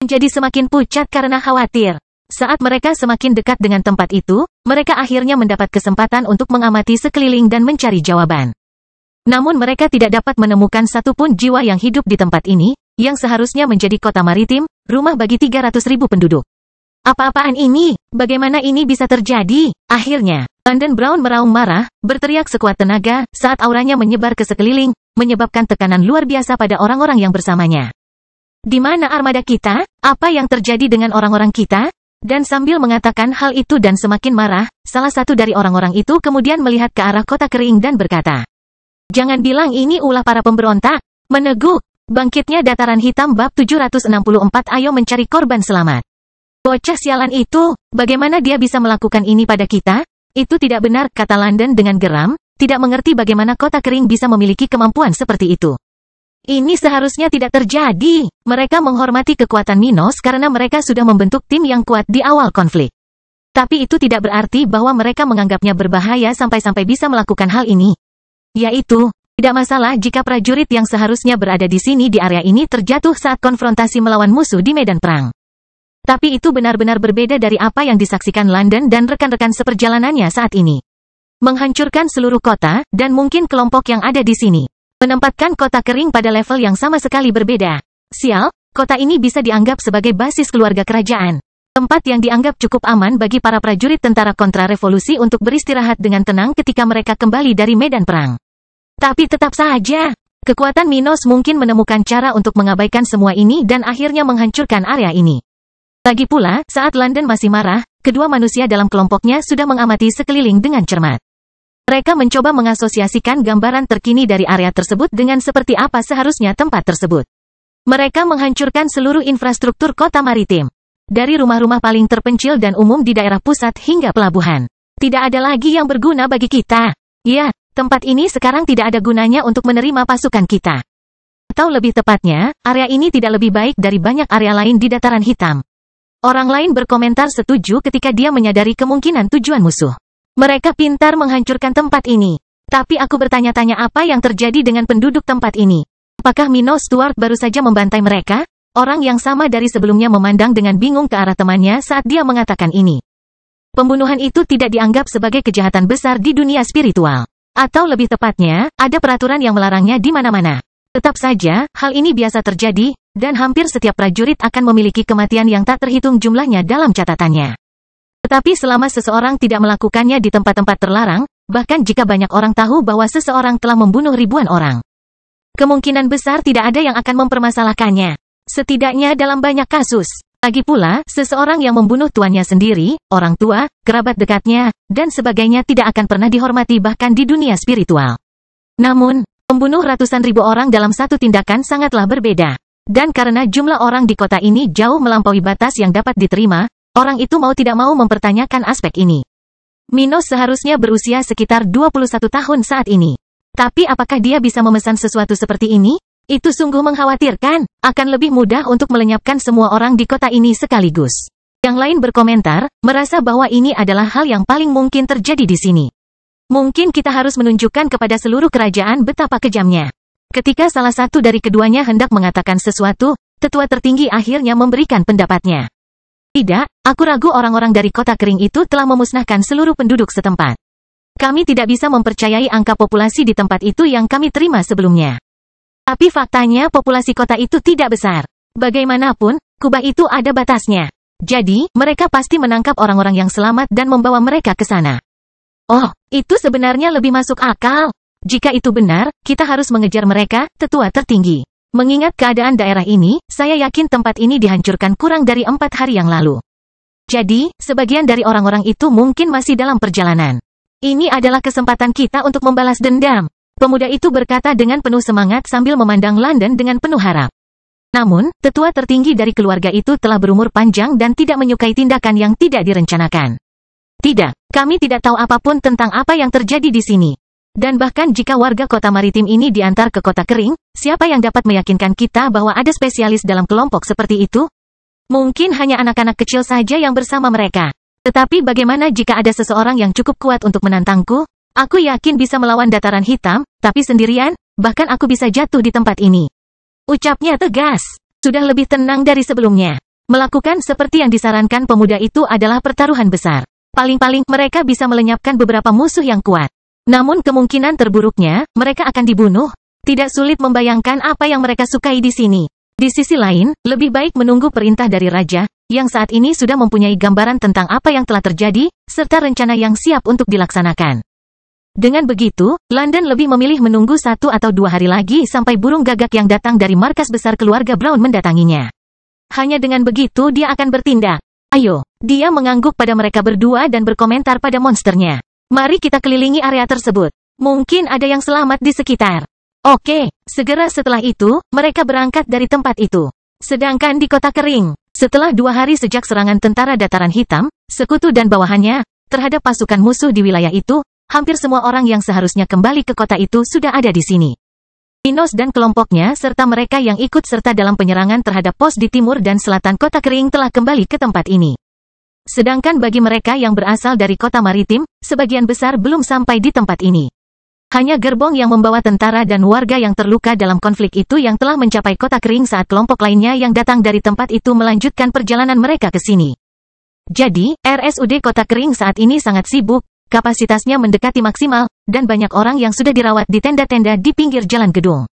menjadi semakin pucat karena khawatir. Saat mereka semakin dekat dengan tempat itu, mereka akhirnya mendapat kesempatan untuk mengamati sekeliling dan mencari jawaban. Namun mereka tidak dapat menemukan satupun jiwa yang hidup di tempat ini, yang seharusnya menjadi kota maritim, rumah bagi 300.000 penduduk. Apa-apaan ini? Bagaimana ini bisa terjadi? Akhirnya, London Brown meraung marah, berteriak sekuat tenaga, saat auranya menyebar ke sekeliling, menyebabkan tekanan luar biasa pada orang-orang yang bersamanya. Di mana armada kita? Apa yang terjadi dengan orang-orang kita? Dan sambil mengatakan hal itu dan semakin marah, salah satu dari orang-orang itu kemudian melihat ke arah kota kering dan berkata, "Jangan bilang ini ulah para pemberontak." Meneguk. Bangkitnya dataran hitam bab 764. Ayo mencari korban selamat. Bocah sialan itu, bagaimana dia bisa melakukan ini pada kita? Itu tidak benar, kata London dengan geram, tidak mengerti bagaimana kota kering bisa memiliki kemampuan seperti itu. Ini seharusnya tidak terjadi. Mereka menghormati kekuatan Minos karena mereka sudah membentuk tim yang kuat di awal konflik. Tapi itu tidak berarti bahwa mereka menganggapnya berbahaya sampai-sampai bisa melakukan hal ini. Yaitu, tidak masalah jika prajurit yang seharusnya berada di sini di area ini terjatuh saat konfrontasi melawan musuh di medan perang. Tapi itu benar-benar berbeda dari apa yang disaksikan London dan rekan-rekan seperjalanannya saat ini. Menghancurkan seluruh kota, dan mungkin kelompok yang ada di sini. Menempatkan kota kering pada level yang sama sekali berbeda. Sial, kota ini bisa dianggap sebagai basis keluarga kerajaan. Tempat yang dianggap cukup aman bagi para prajurit tentara kontra-revolusi untuk beristirahat dengan tenang ketika mereka kembali dari medan perang. Tapi tetap saja, kekuatan Minos mungkin menemukan cara untuk mengabaikan semua ini dan akhirnya menghancurkan area ini. Lagi pula, saat London masih marah, kedua manusia dalam kelompoknya sudah mengamati sekeliling dengan cermat. Mereka mencoba mengasosiasikan gambaran terkini dari area tersebut dengan seperti apa seharusnya tempat tersebut. Mereka menghancurkan seluruh infrastruktur kota maritim. Dari rumah-rumah paling terpencil dan umum di daerah pusat hingga pelabuhan. Tidak ada lagi yang berguna bagi kita. Ya, tempat ini sekarang tidak ada gunanya untuk menerima pasukan kita. Atau lebih tepatnya, area ini tidak lebih baik dari banyak area lain di dataran hitam. Orang lain berkomentar setuju ketika dia menyadari kemungkinan tujuan musuh. Mereka pintar menghancurkan tempat ini. Tapi aku bertanya-tanya apa yang terjadi dengan penduduk tempat ini. Apakah Mino Stuart baru saja membantai mereka? Orang yang sama dari sebelumnya memandang dengan bingung ke arah temannya saat dia mengatakan ini. Pembunuhan itu tidak dianggap sebagai kejahatan besar di dunia spiritual. Atau lebih tepatnya, ada peraturan yang melarangnya di mana-mana. Tetap saja, hal ini biasa terjadi, dan hampir setiap prajurit akan memiliki kematian yang tak terhitung jumlahnya dalam catatannya. Tetapi selama seseorang tidak melakukannya di tempat-tempat terlarang, bahkan jika banyak orang tahu bahwa seseorang telah membunuh ribuan orang, kemungkinan besar tidak ada yang akan mempermasalahkannya. Setidaknya dalam banyak kasus. Lagi pula, seseorang yang membunuh tuannya sendiri, orang tua, kerabat dekatnya, dan sebagainya tidak akan pernah dihormati bahkan di dunia spiritual. Namun, membunuh ratusan ribu orang dalam satu tindakan sangatlah berbeda. Dan karena jumlah orang di kota ini jauh melampaui batas yang dapat diterima, orang itu mau tidak mau mempertanyakan aspek ini. Minos seharusnya berusia sekitar 21 tahun saat ini. Tapi apakah dia bisa memesan sesuatu seperti ini? Itu sungguh mengkhawatirkan. Akan lebih mudah untuk melenyapkan semua orang di kota ini sekaligus. Yang lain berkomentar, merasa bahwa ini adalah hal yang paling mungkin terjadi di sini. Mungkin kita harus menunjukkan kepada seluruh kerajaan betapa kejamnya. Ketika salah satu dari keduanya hendak mengatakan sesuatu, tetua tertinggi akhirnya memberikan pendapatnya. Tidak, aku ragu orang-orang dari kota kering itu telah memusnahkan seluruh penduduk setempat. Kami tidak bisa mempercayai angka populasi di tempat itu yang kami terima sebelumnya. Tapi faktanya populasi kota itu tidak besar. Bagaimanapun, kubah itu ada batasnya. Jadi, mereka pasti menangkap orang-orang yang selamat dan membawa mereka ke sana. Oh, itu sebenarnya lebih masuk akal. Jika itu benar, kita harus mengejar mereka, tetua tertinggi. Mengingat keadaan daerah ini, saya yakin tempat ini dihancurkan kurang dari 4 hari yang lalu. Jadi, sebagian dari orang-orang itu mungkin masih dalam perjalanan. Ini adalah kesempatan kita untuk membalas dendam. Pemuda itu berkata dengan penuh semangat sambil memandang London dengan penuh harap. Namun, tetua tertinggi dari keluarga itu telah berumur panjang dan tidak menyukai tindakan yang tidak direncanakan. Tidak, kami tidak tahu apapun tentang apa yang terjadi di sini. Dan bahkan jika warga kota maritim ini diantar ke kota kering, siapa yang dapat meyakinkan kita bahwa ada spesialis dalam kelompok seperti itu? Mungkin hanya anak-anak kecil saja yang bersama mereka. Tetapi bagaimana jika ada seseorang yang cukup kuat untuk menantangku? Aku yakin bisa melawan dataran hitam, tapi sendirian, bahkan aku bisa jatuh di tempat ini. Ucapnya tegas, sudah lebih tenang dari sebelumnya. Melakukan seperti yang disarankan pemuda itu adalah pertaruhan besar. Paling-paling mereka bisa melenyapkan beberapa musuh yang kuat. Namun kemungkinan terburuknya, mereka akan dibunuh. Tidak sulit membayangkan apa yang mereka sukai di sini. Di sisi lain, lebih baik menunggu perintah dari raja, yang saat ini sudah mempunyai gambaran tentang apa yang telah terjadi, serta rencana yang siap untuk dilaksanakan. Dengan begitu, London lebih memilih menunggu 1 atau 2 hari lagi sampai burung gagak yang datang dari markas besar keluarga Brown mendatanginya. Hanya dengan begitu dia akan bertindak. Ayo, dia mengangguk pada mereka berdua dan berkomentar pada monsternya. Mari kita kelilingi area tersebut. Mungkin ada yang selamat di sekitar. Oke, segera setelah itu, mereka berangkat dari tempat itu. Sedangkan di kota kering, setelah 2 hari sejak serangan tentara dataran hitam, sekutu dan bawahannya, terhadap pasukan musuh di wilayah itu, hampir semua orang yang seharusnya kembali ke kota itu sudah ada di sini. Minos dan kelompoknya serta mereka yang ikut serta dalam penyerangan terhadap pos di timur dan selatan kota kering telah kembali ke tempat ini. Sedangkan bagi mereka yang berasal dari kota maritim, sebagian besar belum sampai di tempat ini. Hanya gerbong yang membawa tentara dan warga yang terluka dalam konflik itu yang telah mencapai kota kering saat kelompok lainnya yang datang dari tempat itu melanjutkan perjalanan mereka ke sini. Jadi, RSUD Kota Kering saat ini sangat sibuk, kapasitasnya mendekati maksimal, dan banyak orang yang sudah dirawat di tenda-tenda di pinggir jalan gedung.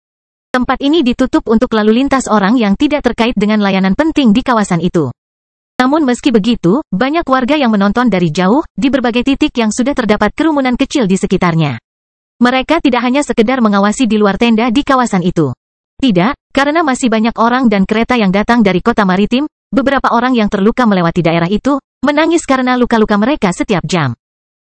Tempat ini ditutup untuk lalu lintas orang yang tidak terkait dengan layanan penting di kawasan itu. Namun meski begitu, banyak warga yang menonton dari jauh, di berbagai titik yang sudah terdapat kerumunan kecil di sekitarnya. Mereka tidak hanya sekedar mengawasi di luar tenda di kawasan itu. Tidak, karena masih banyak orang dan kereta yang datang dari kota maritim, beberapa orang yang terluka melewati daerah itu, menangis karena luka-luka mereka setiap jam.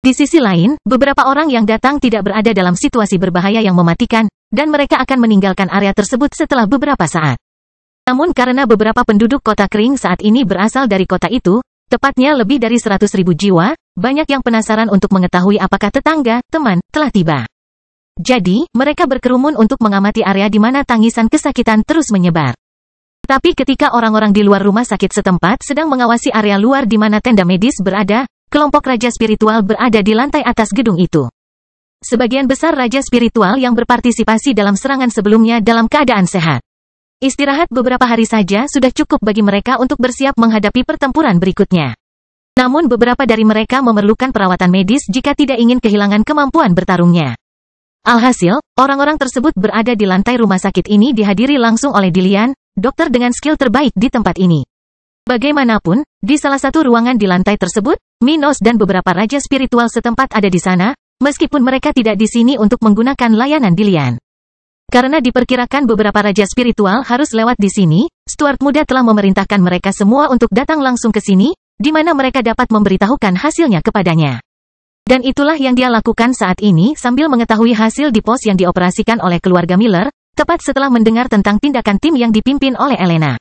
Di sisi lain, beberapa orang yang datang tidak berada dalam situasi berbahaya yang mematikan, dan mereka akan meninggalkan area tersebut setelah beberapa saat. Namun karena beberapa penduduk kota kering saat ini berasal dari kota itu, tepatnya lebih dari 100.000 jiwa, banyak yang penasaran untuk mengetahui apakah tetangga, teman, telah tiba. Jadi, mereka berkerumun untuk mengamati area di mana tangisan kesakitan terus menyebar. Tapi ketika orang-orang di luar rumah sakit setempat sedang mengawasi area luar di mana tenda medis berada, kelompok raja spiritual berada di lantai atas gedung itu. Sebagian besar raja spiritual yang berpartisipasi dalam serangan sebelumnya dalam keadaan sehat. Istirahat beberapa hari saja sudah cukup bagi mereka untuk bersiap menghadapi pertempuran berikutnya. Namun beberapa dari mereka memerlukan perawatan medis jika tidak ingin kehilangan kemampuan bertarungnya. Alhasil, orang-orang tersebut berada di lantai rumah sakit ini dihadiri langsung oleh Dilian, dokter dengan skill terbaik di tempat ini. Bagaimanapun, di salah satu ruangan di lantai tersebut, Minos dan beberapa raja spiritual setempat ada di sana, meskipun mereka tidak di sini untuk menggunakan layanan Dilian. Karena diperkirakan beberapa raja spiritual harus lewat di sini, Stuart muda telah memerintahkan mereka semua untuk datang langsung ke sini, di mana mereka dapat memberitahukan hasilnya kepadanya. Dan itulah yang dia lakukan saat ini sambil mengetahui hasil di pos yang dioperasikan oleh keluarga Miller, tepat setelah mendengar tentang tindakan tim yang dipimpin oleh Elena.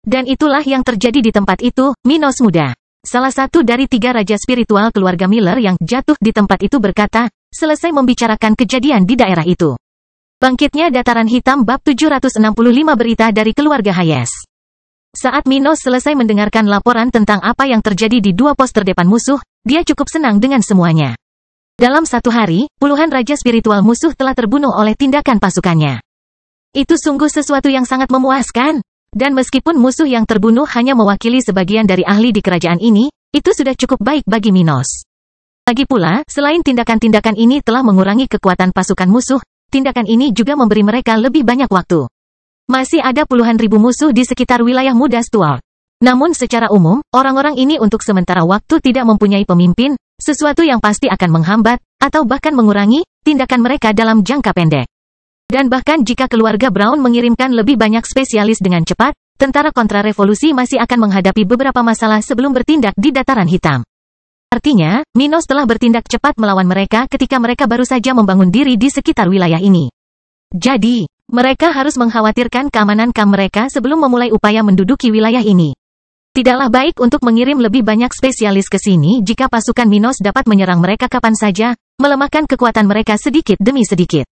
Dan itulah yang terjadi di tempat itu, Minos muda. Salah satu dari 3 raja spiritual keluarga Miller yang jatuh di tempat itu berkata, selesai membicarakan kejadian di daerah itu. Bangkitnya Dataran Hitam bab 765 berita dari keluarga Hayes. Saat Minos selesai mendengarkan laporan tentang apa yang terjadi di 2 pos terdepan musuh, dia cukup senang dengan semuanya. Dalam satu hari, puluhan raja spiritual musuh telah terbunuh oleh tindakan pasukannya. Itu sungguh sesuatu yang sangat memuaskan. Dan meskipun musuh yang terbunuh hanya mewakili sebagian dari ahli di kerajaan ini, itu sudah cukup baik bagi Minos. Lagi pula, selain tindakan-tindakan ini telah mengurangi kekuatan pasukan musuh, tindakan ini juga memberi mereka lebih banyak waktu. Masih ada puluhan ribu musuh di sekitar wilayah muda Stuart. Namun secara umum, orang-orang ini untuk sementara waktu tidak mempunyai pemimpin, sesuatu yang pasti akan menghambat, atau bahkan mengurangi, tindakan mereka dalam jangka pendek. Dan bahkan jika keluarga Brown mengirimkan lebih banyak spesialis dengan cepat, tentara kontra-revolusi masih akan menghadapi beberapa masalah sebelum bertindak di Dataran Hitam. Artinya, Minos telah bertindak cepat melawan mereka ketika mereka baru saja membangun diri di sekitar wilayah ini. Jadi, mereka harus mengkhawatirkan keamanan kamp mereka sebelum memulai upaya menduduki wilayah ini. Tidaklah baik untuk mengirim lebih banyak spesialis ke sini jika pasukan Minos dapat menyerang mereka kapan saja, melemahkan kekuatan mereka sedikit demi sedikit.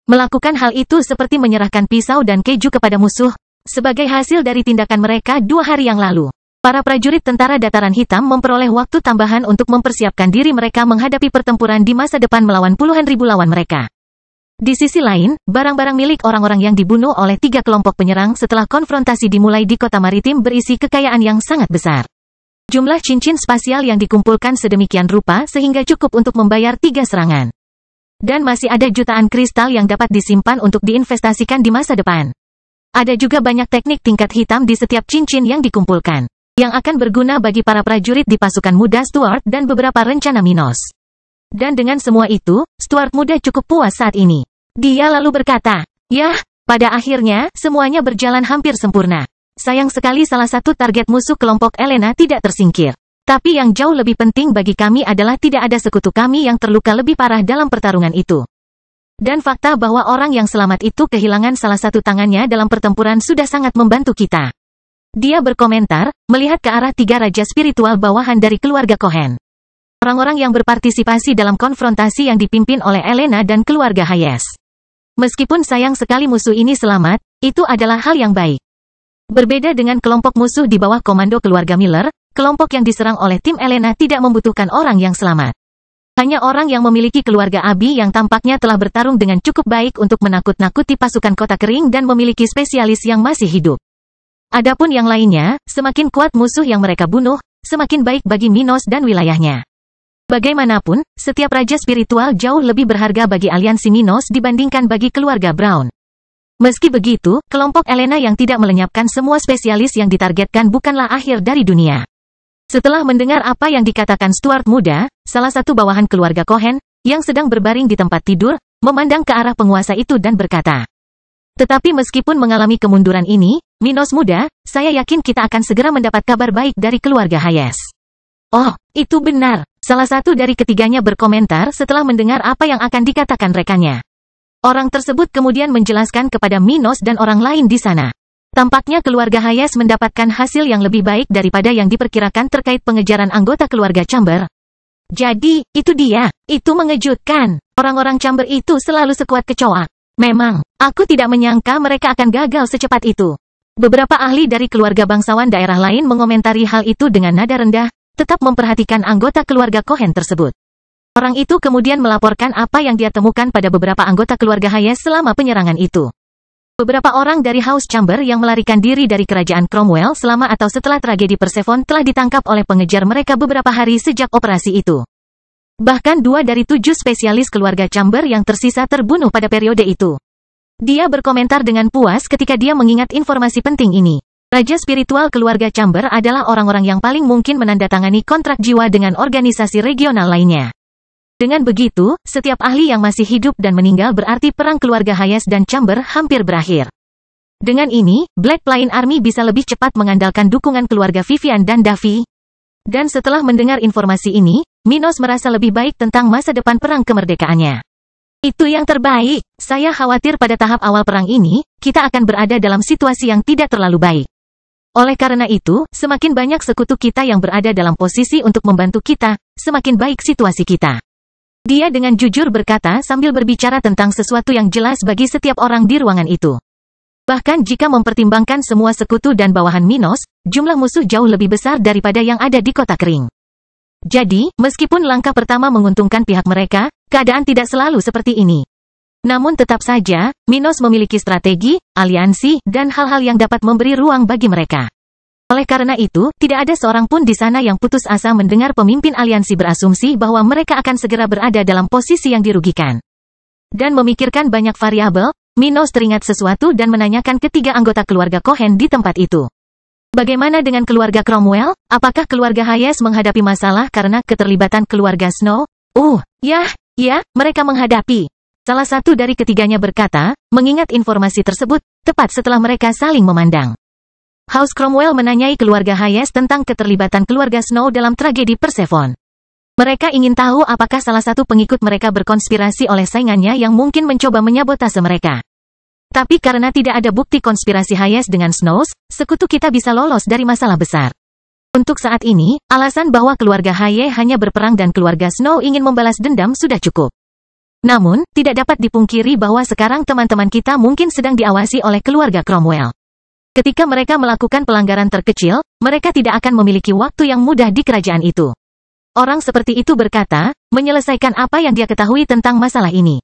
Melakukan hal itu seperti menyerahkan pisau dan keju kepada musuh, sebagai hasil dari tindakan mereka 2 hari yang lalu. Para prajurit tentara Dataran Hitam memperoleh waktu tambahan untuk mempersiapkan diri mereka menghadapi pertempuran di masa depan melawan puluhan ribu lawan mereka. Di sisi lain, barang-barang milik orang-orang yang dibunuh oleh 3 kelompok penyerang setelah konfrontasi dimulai di kota maritim berisi kekayaan yang sangat besar. Jumlah cincin spasial yang dikumpulkan sedemikian rupa sehingga cukup untuk membayar 3 serangan. Dan masih ada jutaan kristal yang dapat disimpan untuk diinvestasikan di masa depan. Ada juga banyak teknik tingkat hitam di setiap cincin yang dikumpulkan, yang akan berguna bagi para prajurit di pasukan muda Stuart dan beberapa rencana Minos. Dan dengan semua itu, Stuart muda cukup puas saat ini. Dia lalu berkata, "Yah, pada akhirnya, semuanya berjalan hampir sempurna. Sayang sekali salah satu target musuh kelompok Elena tidak tersingkir. Tapi yang jauh lebih penting bagi kami adalah tidak ada sekutu kami yang terluka lebih parah dalam pertarungan itu. Dan fakta bahwa orang yang selamat itu kehilangan salah satu tangannya dalam pertempuran sudah sangat membantu kita." Dia berkomentar, melihat ke arah 3 raja spiritual bawahan dari keluarga Cohen. Orang-orang yang berpartisipasi dalam konfrontasi yang dipimpin oleh Elena dan keluarga Hayes. Meskipun sayang sekali musuh ini selamat, itu adalah hal yang baik. Berbeda dengan kelompok musuh di bawah komando keluarga Miller, kelompok yang diserang oleh tim Elena tidak membutuhkan orang yang selamat. Hanya orang yang memiliki keluarga Abi yang tampaknya telah bertarung dengan cukup baik untuk menakut-nakuti pasukan kota kering dan memiliki spesialis yang masih hidup. Adapun yang lainnya, semakin kuat musuh yang mereka bunuh, semakin baik bagi Minos dan wilayahnya. Bagaimanapun, setiap raja spiritual jauh lebih berharga bagi aliansi Minos dibandingkan bagi keluarga Brown. Meski begitu, kelompok Elena yang tidak melenyapkan semua spesialis yang ditargetkan bukanlah akhir dari dunia. Setelah mendengar apa yang dikatakan Stuart muda, salah satu bawahan keluarga Cohen, yang sedang berbaring di tempat tidur, memandang ke arah penguasa itu dan berkata, "Tetapi meskipun mengalami kemunduran ini, Minos muda, saya yakin kita akan segera mendapat kabar baik dari keluarga Hayes." Oh, itu benar. Salah satu dari ketiganya berkomentar setelah mendengar apa yang akan dikatakan rekannya. Orang tersebut kemudian menjelaskan kepada Minos dan orang lain di sana. Tampaknya keluarga Hayes mendapatkan hasil yang lebih baik daripada yang diperkirakan terkait pengejaran anggota keluarga Chamber. Jadi, itu dia. Itu mengejutkan. Orang-orang Chamber itu selalu sekuat kecoa. Memang, aku tidak menyangka mereka akan gagal secepat itu. Beberapa ahli dari keluarga bangsawan daerah lain mengomentari hal itu dengan nada rendah, tetap memperhatikan anggota keluarga Cohen tersebut. Orang itu kemudian melaporkan apa yang dia temukan pada beberapa anggota keluarga Hayes selama penyerangan itu. Beberapa orang dari House Chamber yang melarikan diri dari kerajaan Cromwell selama atau setelah tragedi Persephone telah ditangkap oleh pengejar mereka beberapa hari sejak operasi itu. Bahkan 2 dari 7 spesialis keluarga Chamber yang tersisa terbunuh pada periode itu. Dia berkomentar dengan puas ketika dia mengingat informasi penting ini. Raja spiritual keluarga Chamber adalah orang-orang yang paling mungkin menandatangani kontrak jiwa dengan organisasi regional lainnya. Dengan begitu, setiap ahli yang masih hidup dan meninggal berarti perang keluarga Hayes dan Chamber hampir berakhir. Dengan ini, Black Plain Army bisa lebih cepat mengandalkan dukungan keluarga Vivian dan Davy. Dan setelah mendengar informasi ini, Minos merasa lebih baik tentang masa depan perang kemerdekaannya. Itu yang terbaik. Saya khawatir pada tahap awal perang ini, kita akan berada dalam situasi yang tidak terlalu baik. Oleh karena itu, semakin banyak sekutu kita yang berada dalam posisi untuk membantu kita, semakin baik situasi kita. Dia dengan jujur berkata sambil berbicara tentang sesuatu yang jelas bagi setiap orang di ruangan itu. Bahkan jika mempertimbangkan semua sekutu dan bawahan Minos, jumlah musuh jauh lebih besar daripada yang ada di Kota Kering. Jadi, meskipun langkah pertama menguntungkan pihak mereka, keadaan tidak selalu seperti ini. Namun tetap saja, Minos memiliki strategi, aliansi, dan hal-hal yang dapat memberi ruang bagi mereka. Oleh karena itu, tidak ada seorang pun di sana yang putus asa mendengar pemimpin aliansi berasumsi bahwa mereka akan segera berada dalam posisi yang dirugikan. Dan memikirkan banyak variabel, Minos teringat sesuatu dan menanyakan ketiga anggota keluarga Cohen di tempat itu. Bagaimana dengan keluarga Cromwell? Apakah keluarga Hayes menghadapi masalah karena keterlibatan keluarga Snow? Ya, mereka menghadapi. Salah satu dari ketiganya berkata, mengingat informasi tersebut, tepat setelah mereka saling memandang. House Cromwell menanyai keluarga Hayes tentang keterlibatan keluarga Snow dalam tragedi Persephone. Mereka ingin tahu apakah salah satu pengikut mereka berkonspirasi oleh saingannya yang mungkin mencoba menyabotase mereka. Tapi karena tidak ada bukti konspirasi Hayes dengan Snows, sekutu kita bisa lolos dari masalah besar. Untuk saat ini, alasan bahwa keluarga Hayes hanya berperang dan keluarga Snow ingin membalas dendam sudah cukup. Namun, tidak dapat dipungkiri bahwa sekarang teman-teman kita mungkin sedang diawasi oleh keluarga Cromwell. Ketika mereka melakukan pelanggaran terkecil, mereka tidak akan memiliki waktu yang mudah di kerajaan itu. Orang seperti itu berkata, menyelesaikan apa yang dia ketahui tentang masalah ini.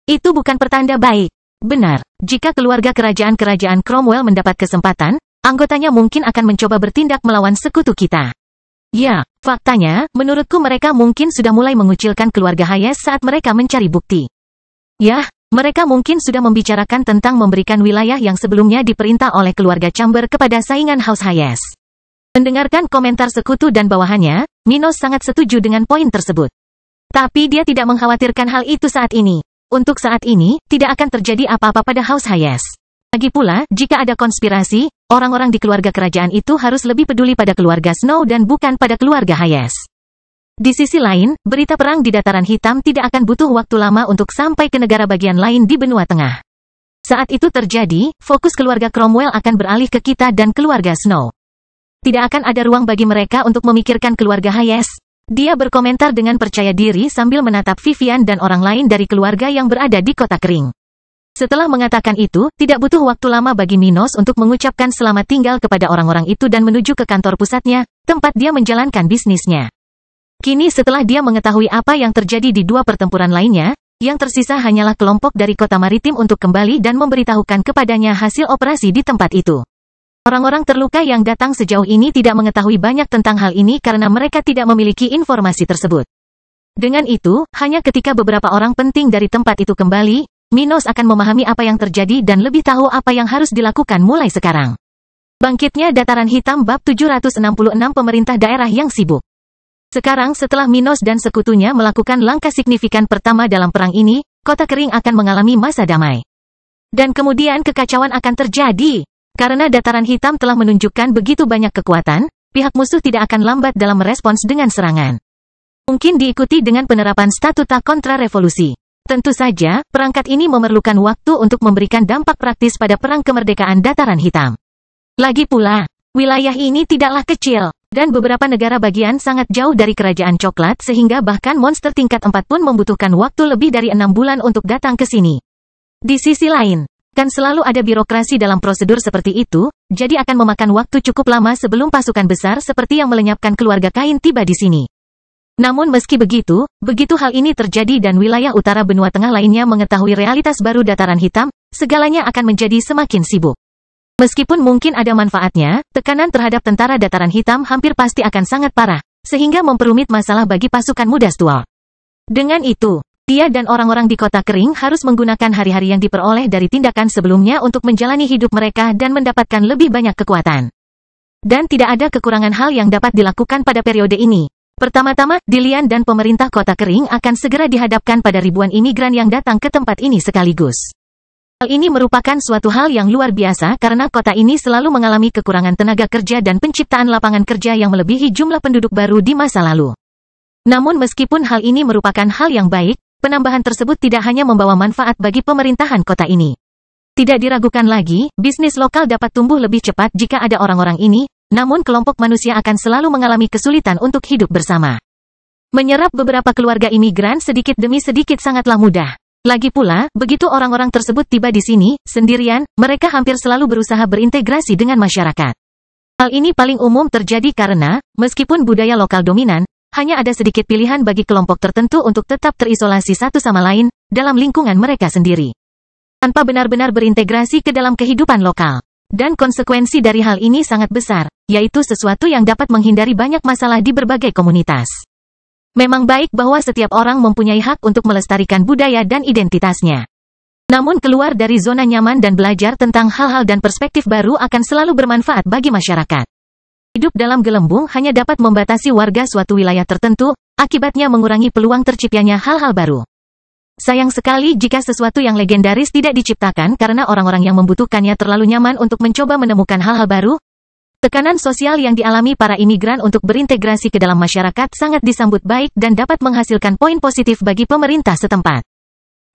Itu bukan pertanda baik. Benar, jika keluarga kerajaan Cromwell mendapat kesempatan, anggotanya mungkin akan mencoba bertindak melawan sekutu kita. Ya, faktanya, menurutku mereka mungkin sudah mulai mengucilkan keluarga Hayes saat mereka mencari bukti. Ya, mereka mungkin sudah membicarakan tentang memberikan wilayah yang sebelumnya diperintah oleh keluarga Chamber kepada saingan House Hayes. Mendengarkan komentar sekutu dan bawahannya, Minos sangat setuju dengan poin tersebut. Tapi dia tidak mengkhawatirkan hal itu saat ini. Untuk saat ini, tidak akan terjadi apa-apa pada House Hayes. Lagi pula, jika ada konspirasi, orang-orang di keluarga kerajaan itu harus lebih peduli pada keluarga Snow dan bukan pada keluarga Hayes. Di sisi lain, berita perang di Dataran Hitam tidak akan butuh waktu lama untuk sampai ke negara bagian lain di benua tengah. Saat itu terjadi, fokus keluarga Cromwell akan beralih ke kita dan keluarga Snow. Tidak akan ada ruang bagi mereka untuk memikirkan keluarga Hayes. Dia berkomentar dengan percaya diri sambil menatap Vivian dan orang lain dari keluarga yang berada di Kota Kering. Setelah mengatakan itu, tidak butuh waktu lama bagi Minos untuk mengucapkan selamat tinggal kepada orang-orang itu dan menuju ke kantor pusatnya, tempat dia menjalankan bisnisnya. Kini setelah dia mengetahui apa yang terjadi di 2 pertempuran lainnya, yang tersisa hanyalah kelompok dari kota maritim untuk kembali dan memberitahukan kepadanya hasil operasi di tempat itu. Orang-orang terluka yang datang sejauh ini tidak mengetahui banyak tentang hal ini karena mereka tidak memiliki informasi tersebut. Dengan itu, hanya ketika beberapa orang penting dari tempat itu kembali, Minos akan memahami apa yang terjadi dan lebih tahu apa yang harus dilakukan mulai sekarang. Bangkitnya Dataran Hitam bab 766 pemerintah daerah yang sibuk. Sekarang setelah Minos dan sekutunya melakukan langkah signifikan pertama dalam perang ini, Kota Kering akan mengalami masa damai. Dan kemudian kekacauan akan terjadi. Karena Dataran Hitam telah menunjukkan begitu banyak kekuatan, pihak musuh tidak akan lambat dalam merespons dengan serangan. Mungkin diikuti dengan penerapan statuta kontra-revolusi. Tentu saja, perangkat ini memerlukan waktu untuk memberikan dampak praktis pada perang kemerdekaan Dataran Hitam. Lagi pula, wilayah ini tidaklah kecil, dan beberapa negara bagian sangat jauh dari kerajaan coklat sehingga bahkan monster tingkat 4 pun membutuhkan waktu lebih dari 6 bulan untuk datang ke sini. Di sisi lain, kan selalu ada birokrasi dalam prosedur seperti itu, jadi akan memakan waktu cukup lama sebelum pasukan besar seperti yang melenyapkan keluarga Kain tiba di sini. Namun meski begitu hal ini terjadi dan wilayah utara benua tengah lainnya mengetahui realitas baru Dataran Hitam, segalanya akan menjadi semakin sibuk. Meskipun mungkin ada manfaatnya, tekanan terhadap tentara Dataran Hitam hampir pasti akan sangat parah, sehingga memperumit masalah bagi pasukan muda Stuart. Dengan itu, dia dan orang-orang di Kota Kering harus menggunakan hari-hari yang diperoleh dari tindakan sebelumnya untuk menjalani hidup mereka dan mendapatkan lebih banyak kekuatan. Dan tidak ada kekurangan hal yang dapat dilakukan pada periode ini. Pertama-tama, Dilian dan pemerintah Kota Kering akan segera dihadapkan pada ribuan imigran yang datang ke tempat ini sekaligus. Hal ini merupakan suatu hal yang luar biasa karena kota ini selalu mengalami kekurangan tenaga kerja dan penciptaan lapangan kerja yang melebihi jumlah penduduk baru di masa lalu. Namun meskipun hal ini merupakan hal yang baik, penambahan tersebut tidak hanya membawa manfaat bagi pemerintahan kota ini. Tidak diragukan lagi, bisnis lokal dapat tumbuh lebih cepat jika ada orang-orang ini, namun kelompok manusia akan selalu mengalami kesulitan untuk hidup bersama. Menyerap beberapa keluarga imigran sedikit demi sedikit sangatlah mudah. Lagi pula, begitu orang-orang tersebut tiba di sini, sendirian, mereka hampir selalu berusaha berintegrasi dengan masyarakat. Hal ini paling umum terjadi karena, meskipun budaya lokal dominan, hanya ada sedikit pilihan bagi kelompok tertentu untuk tetap terisolasi satu sama lain, dalam lingkungan mereka sendiri. Tanpa benar-benar berintegrasi ke dalam kehidupan lokal. Dan konsekuensi dari hal ini sangat besar, yaitu sesuatu yang dapat menghindari banyak masalah di berbagai komunitas. Memang baik bahwa setiap orang mempunyai hak untuk melestarikan budaya dan identitasnya. Namun keluar dari zona nyaman dan belajar tentang hal-hal dan perspektif baru akan selalu bermanfaat bagi masyarakat. Hidup dalam gelembung hanya dapat membatasi warga suatu wilayah tertentu, akibatnya mengurangi peluang terciptanya hal-hal baru. Sayang sekali jika sesuatu yang legendaris tidak diciptakan karena orang-orang yang membutuhkannya terlalu nyaman untuk mencoba menemukan hal-hal baru. Tekanan sosial yang dialami para imigran untuk berintegrasi ke dalam masyarakat sangat disambut baik dan dapat menghasilkan poin positif bagi pemerintah setempat.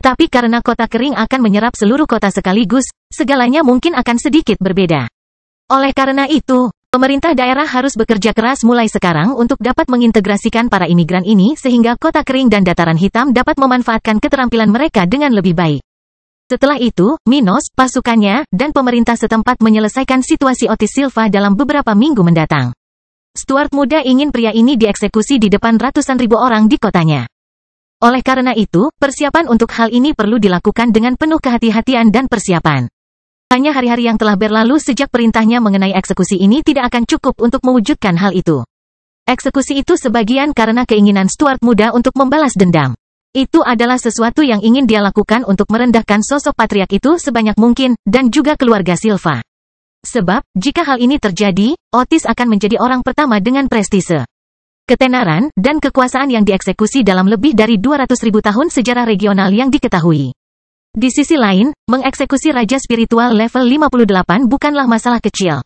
Tapi karena Kota Kering akan menyerap seluruh kota sekaligus, segalanya mungkin akan sedikit berbeda. Oleh karena itu, pemerintah daerah harus bekerja keras mulai sekarang untuk dapat mengintegrasikan para imigran ini sehingga Kota Kering dan Dataran Hitam dapat memanfaatkan keterampilan mereka dengan lebih baik. Setelah itu, Minos, pasukannya, dan pemerintah setempat menyelesaikan situasi Otis Silva dalam beberapa minggu mendatang. Stuart muda ingin pria ini dieksekusi di depan ratusan ribu orang di kotanya. Oleh karena itu, persiapan untuk hal ini perlu dilakukan dengan penuh kehati-hatian dan persiapan. Hanya hari-hari yang telah berlalu sejak perintahnya mengenai eksekusi ini tidak akan cukup untuk mewujudkan hal itu. Eksekusi itu sebagian karena keinginan Stuart muda untuk membalas dendam. Itu adalah sesuatu yang ingin dia lakukan untuk merendahkan sosok patriark itu sebanyak mungkin, dan juga keluarga Silva. Sebab, jika hal ini terjadi, Otis akan menjadi orang pertama dengan prestise, ketenaran, dan kekuasaan yang dieksekusi dalam lebih dari 200.000 tahun sejarah regional yang diketahui. Di sisi lain, mengeksekusi raja spiritual level 58 bukanlah masalah kecil.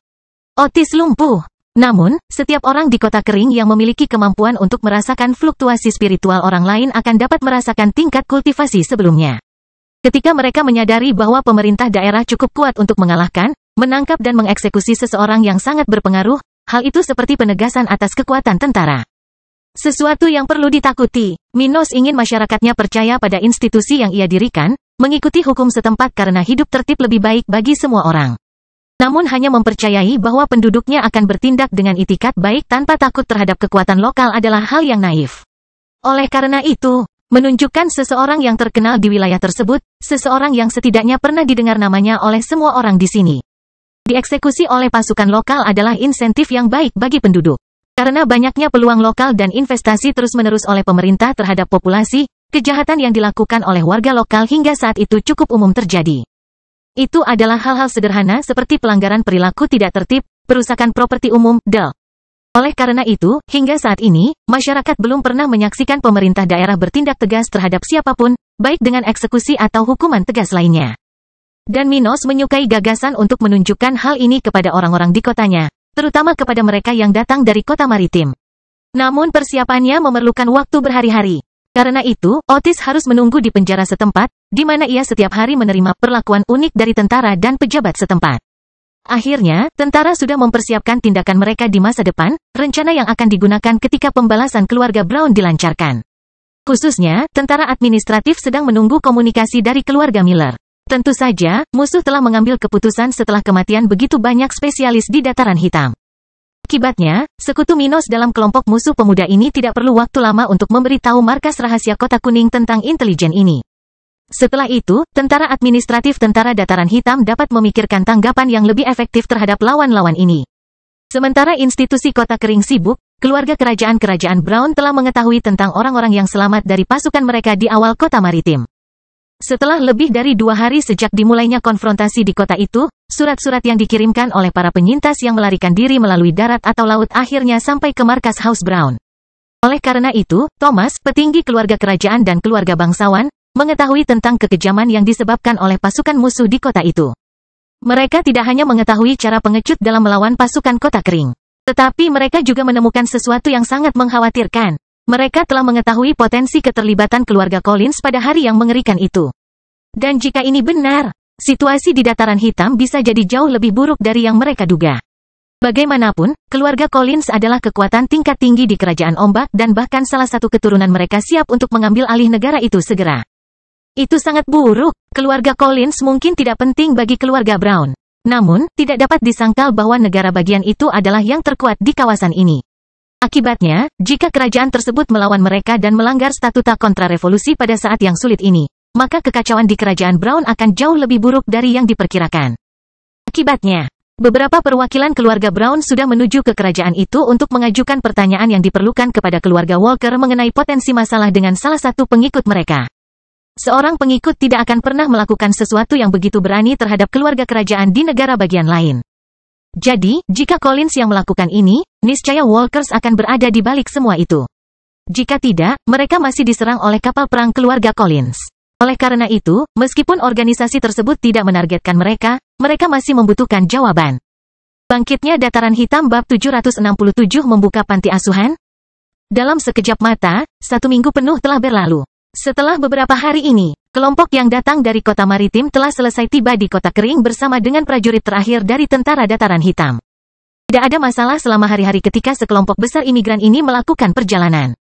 Otis lumpuh. Namun, setiap orang di Kota Kering yang memiliki kemampuan untuk merasakan fluktuasi spiritual orang lain akan dapat merasakan tingkat kultivasi sebelumnya. Ketika mereka menyadari bahwa pemerintah daerah cukup kuat untuk mengalahkan, menangkap dan mengeksekusi seseorang yang sangat berpengaruh, hal itu seperti penegasan atas kekuatan tentara. Sesuatu yang perlu ditakuti, Minos ingin masyarakatnya percaya pada institusi yang ia dirikan, mengikuti hukum setempat karena hidup tertib lebih baik bagi semua orang. Namun hanya mempercayai bahwa penduduknya akan bertindak dengan itikat baik tanpa takut terhadap kekuatan lokal adalah hal yang naif. Oleh karena itu, menunjukkan seseorang yang terkenal di wilayah tersebut, seseorang yang setidaknya pernah didengar namanya oleh semua orang di sini, dieksekusi oleh pasukan lokal adalah insentif yang baik bagi penduduk. Karena banyaknya peluang lokal dan investasi terus-menerus oleh pemerintah terhadap populasi, kejahatan yang dilakukan oleh warga lokal hingga saat itu cukup umum terjadi. Itu adalah hal-hal sederhana seperti pelanggaran perilaku tidak tertib, perusakan properti umum, d.o. Oleh karena itu, hingga saat ini, masyarakat belum pernah menyaksikan pemerintah daerah bertindak tegas terhadap siapapun, baik dengan eksekusi atau hukuman tegas lainnya. Dan Minos menyukai gagasan untuk menunjukkan hal ini kepada orang-orang di kotanya. terutama kepada mereka yang datang dari kota maritim. Namun persiapannya memerlukan waktu berhari-hari. Karena itu, Otis harus menunggu di penjara setempat, di mana ia setiap hari menerima perlakuan unik dari tentara dan pejabat setempat. Akhirnya, tentara sudah mempersiapkan tindakan mereka di masa depan, rencana yang akan digunakan ketika pembalasan keluarga Brown dilancarkan. Khususnya, tentara administratif sedang menunggu komunikasi dari keluarga Miller. Tentu saja, musuh telah mengambil keputusan setelah kematian begitu banyak spesialis di dataran hitam. Akibatnya, sekutu Minos dalam kelompok musuh pemuda ini tidak perlu waktu lama untuk memberitahu markas rahasia Kota Kuning tentang intelijen ini. Setelah itu, tentara administratif tentara dataran hitam dapat memikirkan tanggapan yang lebih efektif terhadap lawan-lawan ini. Sementara institusi Kota Kering sibuk, keluarga kerajaan Brown telah mengetahui tentang orang-orang yang selamat dari pasukan mereka di awal kota maritim. Setelah lebih dari 2 hari sejak dimulainya konfrontasi di kota itu, surat-surat yang dikirimkan oleh para penyintas yang melarikan diri melalui darat atau laut akhirnya sampai ke markas House Brown. Oleh karena itu, Thomas, petinggi keluarga kerajaan dan keluarga bangsawan, mengetahui tentang kekejaman yang disebabkan oleh pasukan musuh di kota itu. Mereka tidak hanya mengetahui cara pengecut dalam melawan pasukan Kota Kering, tetapi mereka juga menemukan sesuatu yang sangat mengkhawatirkan. Mereka telah mengetahui potensi keterlibatan keluarga Collins pada hari yang mengerikan itu. Dan jika ini benar, situasi di dataran hitam bisa jadi jauh lebih buruk dari yang mereka duga. Bagaimanapun, keluarga Collins adalah kekuatan tingkat tinggi di kerajaan ombak dan bahkan salah satu keturunan mereka siap untuk mengambil alih negara itu segera. Itu sangat buruk. Keluarga Collins mungkin tidak penting bagi keluarga Brown. Namun, tidak dapat disangkal bahwa negara bagian itu adalah yang terkuat di kawasan ini. Akibatnya, jika kerajaan tersebut melawan mereka dan melanggar statuta kontrarevolusi pada saat yang sulit ini, maka kekacauan di kerajaan Brown akan jauh lebih buruk dari yang diperkirakan. Akibatnya, beberapa perwakilan keluarga Brown sudah menuju ke kerajaan itu untuk mengajukan pertanyaan yang diperlukan kepada keluarga Walker mengenai potensi masalah dengan salah satu pengikut mereka. Seorang pengikut tidak akan pernah melakukan sesuatu yang begitu berani terhadap keluarga kerajaan di negara bagian lain. Jadi, jika Collins yang melakukan ini, niscaya Walkers akan berada di balik semua itu. Jika tidak, mereka masih diserang oleh kapal perang keluarga Collins. Oleh karena itu, meskipun organisasi tersebut tidak menargetkan mereka, mereka masih membutuhkan jawaban. Bangkitnya Dataran Hitam bab 767 membuka panti asuhan. Dalam sekejap mata, 1 minggu penuh telah berlalu. Setelah beberapa hari ini, kelompok yang datang dari kota maritim telah selesai tiba di Kota Kering bersama dengan prajurit terakhir dari tentara Dataran Hitam. Tidak ada masalah selama hari-hari ketika sekelompok besar imigran ini melakukan perjalanan.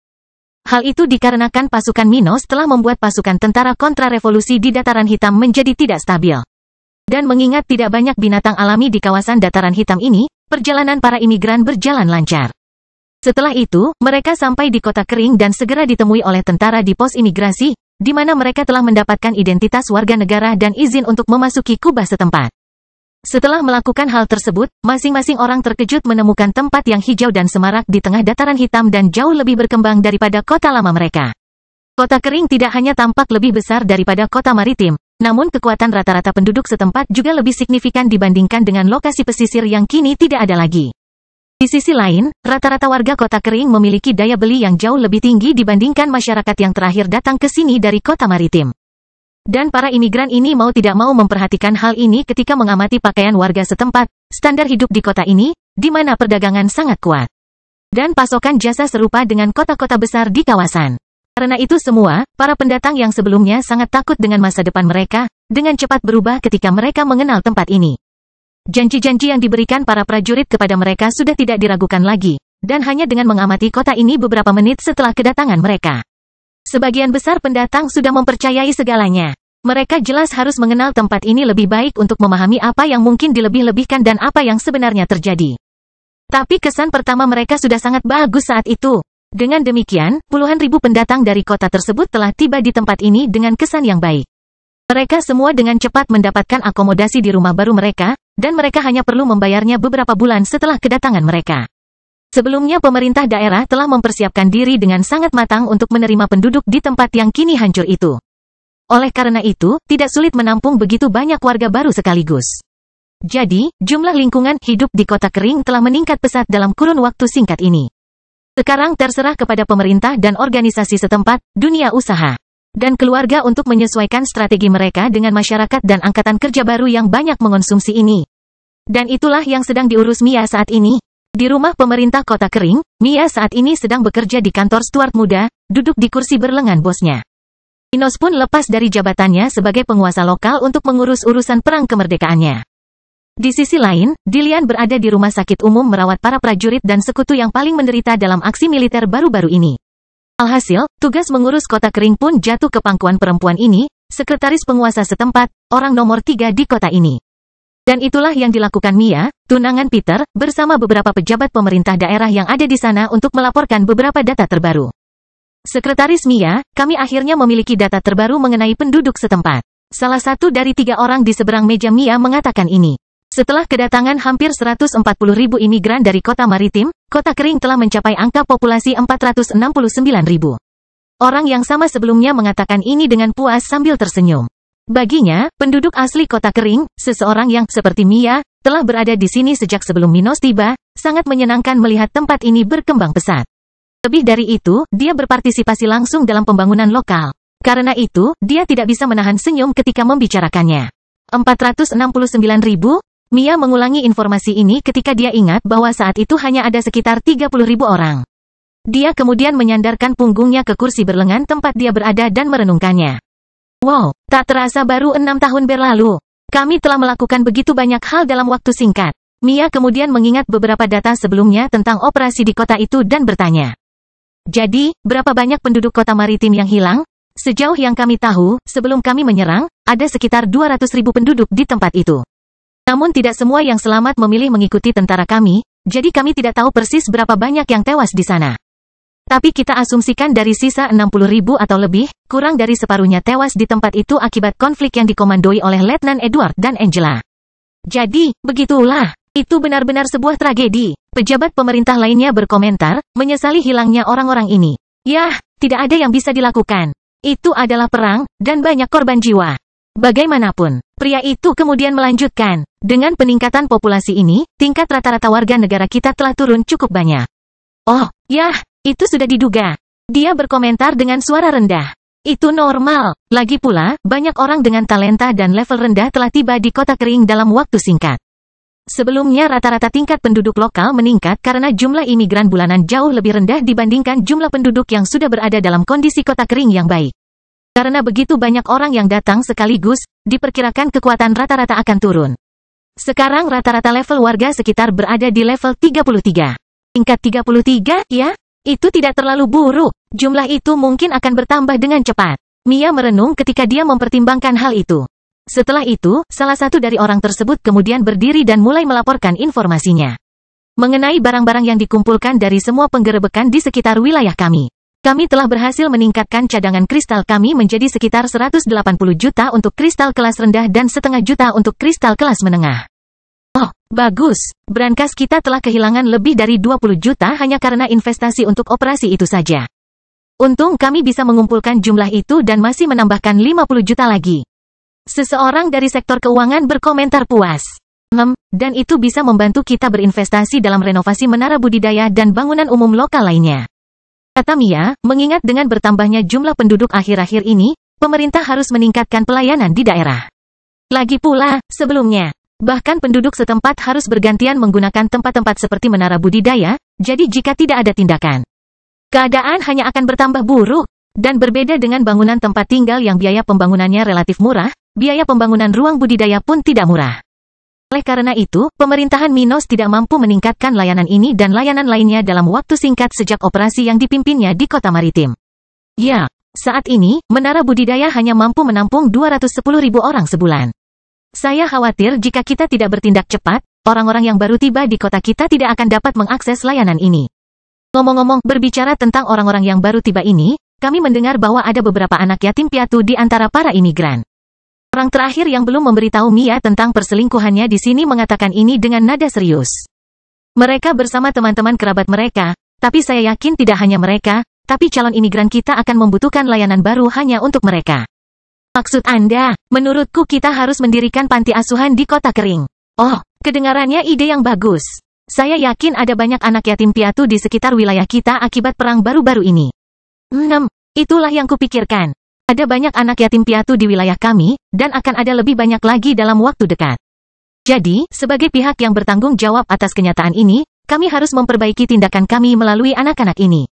Hal itu dikarenakan pasukan Minos telah membuat pasukan tentara kontra-revolusi di Dataran Hitam menjadi tidak stabil. Dan mengingat tidak banyak binatang alami di kawasan Dataran Hitam ini, perjalanan para imigran berjalan lancar. Setelah itu, mereka sampai di Kota Kering dan segera ditemui oleh tentara di pos imigrasi, di mana mereka telah mendapatkan identitas warga negara dan izin untuk memasuki kubah setempat. Setelah melakukan hal tersebut, masing-masing orang terkejut menemukan tempat yang hijau dan semarak di tengah Dataran Hitam dan jauh lebih berkembang daripada kota lama mereka. Kota Kering tidak hanya tampak lebih besar daripada kota maritim, namun kekuatan rata-rata penduduk setempat juga lebih signifikan dibandingkan dengan lokasi pesisir yang kini tidak ada lagi. Di sisi lain, rata-rata warga Kota Kering memiliki daya beli yang jauh lebih tinggi dibandingkan masyarakat yang terakhir datang ke sini dari kota maritim. Dan para imigran ini mau tidak mau memperhatikan hal ini ketika mengamati pakaian warga setempat, standar hidup di kota ini, di mana perdagangan sangat kuat. Dan pasokan jasa serupa dengan kota-kota besar di kawasan. Karena itu semua, para pendatang yang sebelumnya sangat takut dengan masa depan mereka, dengan cepat berubah ketika mereka mengenal tempat ini. Janji-janji yang diberikan para prajurit kepada mereka sudah tidak diragukan lagi, dan hanya dengan mengamati kota ini beberapa menit setelah kedatangan mereka. Sebagian besar pendatang sudah mempercayai segalanya. Mereka jelas harus mengenal tempat ini lebih baik untuk memahami apa yang mungkin dilebih-lebihkan dan apa yang sebenarnya terjadi. Tapi kesan pertama mereka sudah sangat bagus saat itu. Dengan demikian, puluhan ribu pendatang dari kota tersebut telah tiba di tempat ini dengan kesan yang baik. Mereka semua dengan cepat mendapatkan akomodasi di rumah baru mereka, dan mereka hanya perlu membayarnya beberapa bulan setelah kedatangan mereka. Sebelumnya pemerintah daerah telah mempersiapkan diri dengan sangat matang untuk menerima penduduk di tempat yang kini hancur itu. Oleh karena itu, tidak sulit menampung begitu banyak warga baru sekaligus. Jadi, jumlah lingkungan hidup di Kota Kering telah meningkat pesat dalam kurun waktu singkat ini. Sekarang terserah kepada pemerintah dan organisasi setempat, dunia usaha, dan keluarga untuk menyesuaikan strategi mereka dengan masyarakat dan angkatan kerja baru yang banyak mengonsumsi ini. Dan itulah yang sedang diurus Mia saat ini. Di rumah pemerintah Kota Kering, Mia saat ini sedang bekerja di kantor steward muda, duduk di kursi berlengan bosnya. Minos pun lepas dari jabatannya sebagai penguasa lokal untuk mengurus urusan perang kemerdekaannya. Di sisi lain, Dilian berada di rumah sakit umum merawat para prajurit dan sekutu yang paling menderita dalam aksi militer baru-baru ini. Alhasil, tugas mengurus Kota Kering pun jatuh ke pangkuan perempuan ini, sekretaris penguasa setempat, orang nomor 3 di kota ini. Dan itulah yang dilakukan Mia, tunangan Peter, bersama beberapa pejabat pemerintah daerah yang ada di sana untuk melaporkan beberapa data terbaru. Sekretaris Mia, kami akhirnya memiliki data terbaru mengenai penduduk setempat. Salah satu dari 3 orang di seberang meja Mia mengatakan ini. Setelah kedatangan hampir 140.000 imigran dari kota maritim, Kota Kering telah mencapai angka populasi 469.000. Orang yang sama sebelumnya mengatakan ini dengan puas sambil tersenyum. Baginya, penduduk asli Kota Kering, seseorang yang, seperti Mia, telah berada di sini sejak sebelum Minos tiba, sangat menyenangkan melihat tempat ini berkembang pesat. Lebih dari itu, dia berpartisipasi langsung dalam pembangunan lokal. Karena itu, dia tidak bisa menahan senyum ketika membicarakannya. 469.000? Mia mengulangi informasi ini ketika dia ingat bahwa saat itu hanya ada sekitar 30.000 orang. Dia kemudian menyandarkan punggungnya ke kursi berlengan tempat dia berada dan merenungkannya. Wow, tak terasa baru 6 tahun berlalu. Kami telah melakukan begitu banyak hal dalam waktu singkat. Mia kemudian mengingat beberapa data sebelumnya tentang operasi di kota itu dan bertanya. Jadi, berapa banyak penduduk kota maritim yang hilang? Sejauh yang kami tahu, sebelum kami menyerang, ada sekitar 200.000 penduduk di tempat itu. Namun tidak semua yang selamat memilih mengikuti tentara kami, jadi kami tidak tahu persis berapa banyak yang tewas di sana. Tapi kita asumsikan dari sisa 60.000 atau lebih, kurang dari separuhnya tewas di tempat itu akibat konflik yang dikomandoi oleh Letnan Edward dan Angela. Jadi, begitulah. Itu benar-benar sebuah tragedi. Pejabat pemerintah lainnya berkomentar, menyesali hilangnya orang-orang ini. Yah, tidak ada yang bisa dilakukan. Itu adalah perang, dan banyak korban jiwa. Bagaimanapun, pria itu kemudian melanjutkan, dengan peningkatan populasi ini, tingkat rata-rata warga negara kita telah turun cukup banyak. Oh, yah, itu sudah diduga. Dia berkomentar dengan suara rendah. Itu normal. Lagi pula, banyak orang dengan talenta dan level rendah telah tiba di Kota Kering dalam waktu singkat. Sebelumnya rata-rata tingkat penduduk lokal meningkat karena jumlah imigran bulanan jauh lebih rendah dibandingkan jumlah penduduk yang sudah berada dalam kondisi Kota Kering yang baik. Karena begitu banyak orang yang datang sekaligus, diperkirakan kekuatan rata-rata akan turun. Sekarang rata-rata level warga sekitar berada di level 33. Tingkat 33, ya? Itu tidak terlalu buruk. Jumlah itu mungkin akan bertambah dengan cepat. Mia merenung ketika dia mempertimbangkan hal itu. Setelah itu, salah satu dari orang tersebut kemudian berdiri dan mulai melaporkan informasinya. Mengenai barang-barang yang dikumpulkan dari semua penggerebekan di sekitar wilayah kami. Kami telah berhasil meningkatkan cadangan kristal kami menjadi sekitar 180 juta untuk kristal kelas rendah dan setengah juta untuk kristal kelas menengah. Oh, bagus. Brankas kita telah kehilangan lebih dari 20 juta hanya karena investasi untuk operasi itu saja. Untung kami bisa mengumpulkan jumlah itu dan masih menambahkan 50 juta lagi. Seseorang dari sektor keuangan berkomentar puas. Dan itu bisa membantu kita berinvestasi dalam renovasi menara budidaya dan bangunan umum lokal lainnya. Kata Mia, mengingat dengan bertambahnya jumlah penduduk akhir-akhir ini, pemerintah harus meningkatkan pelayanan di daerah. Lagi pula, sebelumnya, bahkan penduduk setempat harus bergantian menggunakan tempat-tempat seperti menara budidaya, jadi jika tidak ada tindakan, keadaan hanya akan bertambah buruk. Dan berbeda dengan bangunan tempat tinggal yang biaya pembangunannya relatif murah, biaya pembangunan ruang budidaya pun tidak murah. Oleh karena itu, pemerintahan Minos tidak mampu meningkatkan layanan ini dan layanan lainnya dalam waktu singkat sejak operasi yang dipimpinnya di kota maritim. Ya, saat ini, menara budidaya hanya mampu menampung 210.000 orang sebulan. Saya khawatir jika kita tidak bertindak cepat, orang-orang yang baru tiba di kota kita tidak akan dapat mengakses layanan ini. Ngomong-ngomong, berbicara tentang orang-orang yang baru tiba ini, kami mendengar bahwa ada beberapa anak yatim piatu di antara para imigran. Orang terakhir yang belum memberitahu Mia tentang perselingkuhannya di sini mengatakan ini dengan nada serius. Mereka bersama teman-teman kerabat mereka, tapi saya yakin tidak hanya mereka, tapi calon imigran kita akan membutuhkan layanan baru hanya untuk mereka. Maksud Anda, menurutku kita harus mendirikan panti asuhan di Kota Kering. Oh, kedengarannya ide yang bagus. Saya yakin ada banyak anak yatim piatu di sekitar wilayah kita akibat perang baru-baru ini. Itulah yang kupikirkan. Ada banyak anak yatim piatu di wilayah kami, dan akan ada lebih banyak lagi dalam waktu dekat. Jadi, sebagai pihak yang bertanggung jawab atas kenyataan ini, kami harus memperbaiki tindakan kami melalui anak-anak ini.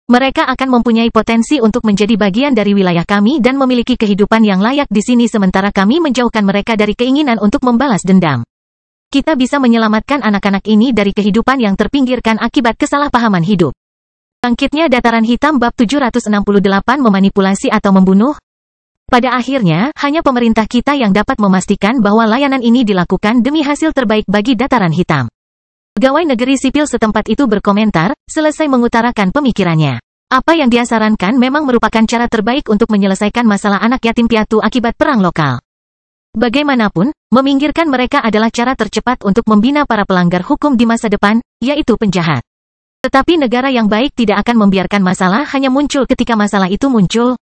Mereka akan mempunyai potensi untuk menjadi bagian dari wilayah kami dan memiliki kehidupan yang layak di sini sementara kami menjauhkan mereka dari keinginan untuk membalas dendam. Kita bisa menyelamatkan anak-anak ini dari kehidupan yang terpinggirkan akibat kesalahpahaman hidup. Bangkitnya Dataran Hitam bab 768 memanipulasi atau membunuh. Pada akhirnya, hanya pemerintah kita yang dapat memastikan bahwa layanan ini dilakukan demi hasil terbaik bagi Dataran Hitam. Pegawai negeri sipil setempat itu berkomentar, selesai mengutarakan pemikirannya. Apa yang dia sarankan memang merupakan cara terbaik untuk menyelesaikan masalah anak yatim piatu akibat perang lokal. Bagaimanapun, meminggirkan mereka adalah cara tercepat untuk membina para pelanggar hukum di masa depan, yaitu penjahat. Tetapi negara yang baik tidak akan membiarkan masalah hanya muncul ketika masalah itu muncul.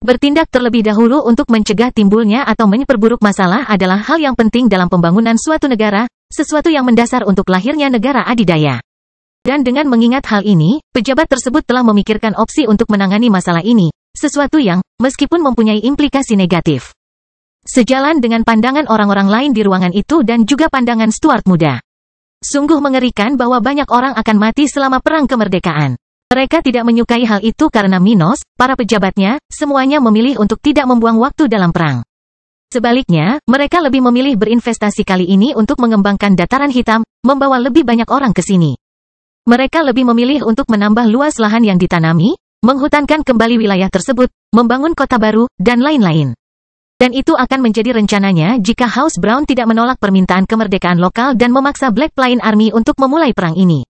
Bertindak terlebih dahulu untuk mencegah timbulnya atau memperburuk masalah adalah hal yang penting dalam pembangunan suatu negara, sesuatu yang mendasar untuk lahirnya negara adidaya. Dan dengan mengingat hal ini, pejabat tersebut telah memikirkan opsi untuk menangani masalah ini, sesuatu yang, meskipun mempunyai implikasi negatif. Sejalan dengan pandangan orang-orang lain di ruangan itu dan juga pandangan Stuart muda. Sungguh mengerikan bahwa banyak orang akan mati selama perang kemerdekaan. Mereka tidak menyukai hal itu karena Minos, para pejabatnya, semuanya memilih untuk tidak membuang waktu dalam perang. Sebaliknya, mereka lebih memilih berinvestasi kali ini untuk mengembangkan Dataran Hitam, membawa lebih banyak orang ke sini. Mereka lebih memilih untuk menambah luas lahan yang ditanami, menghutankan kembali wilayah tersebut, membangun kota baru, dan lain-lain. Dan itu akan menjadi rencananya jika House Brown tidak menolak permintaan kemerdekaan lokal dan memaksa Black Plain Army untuk memulai perang ini.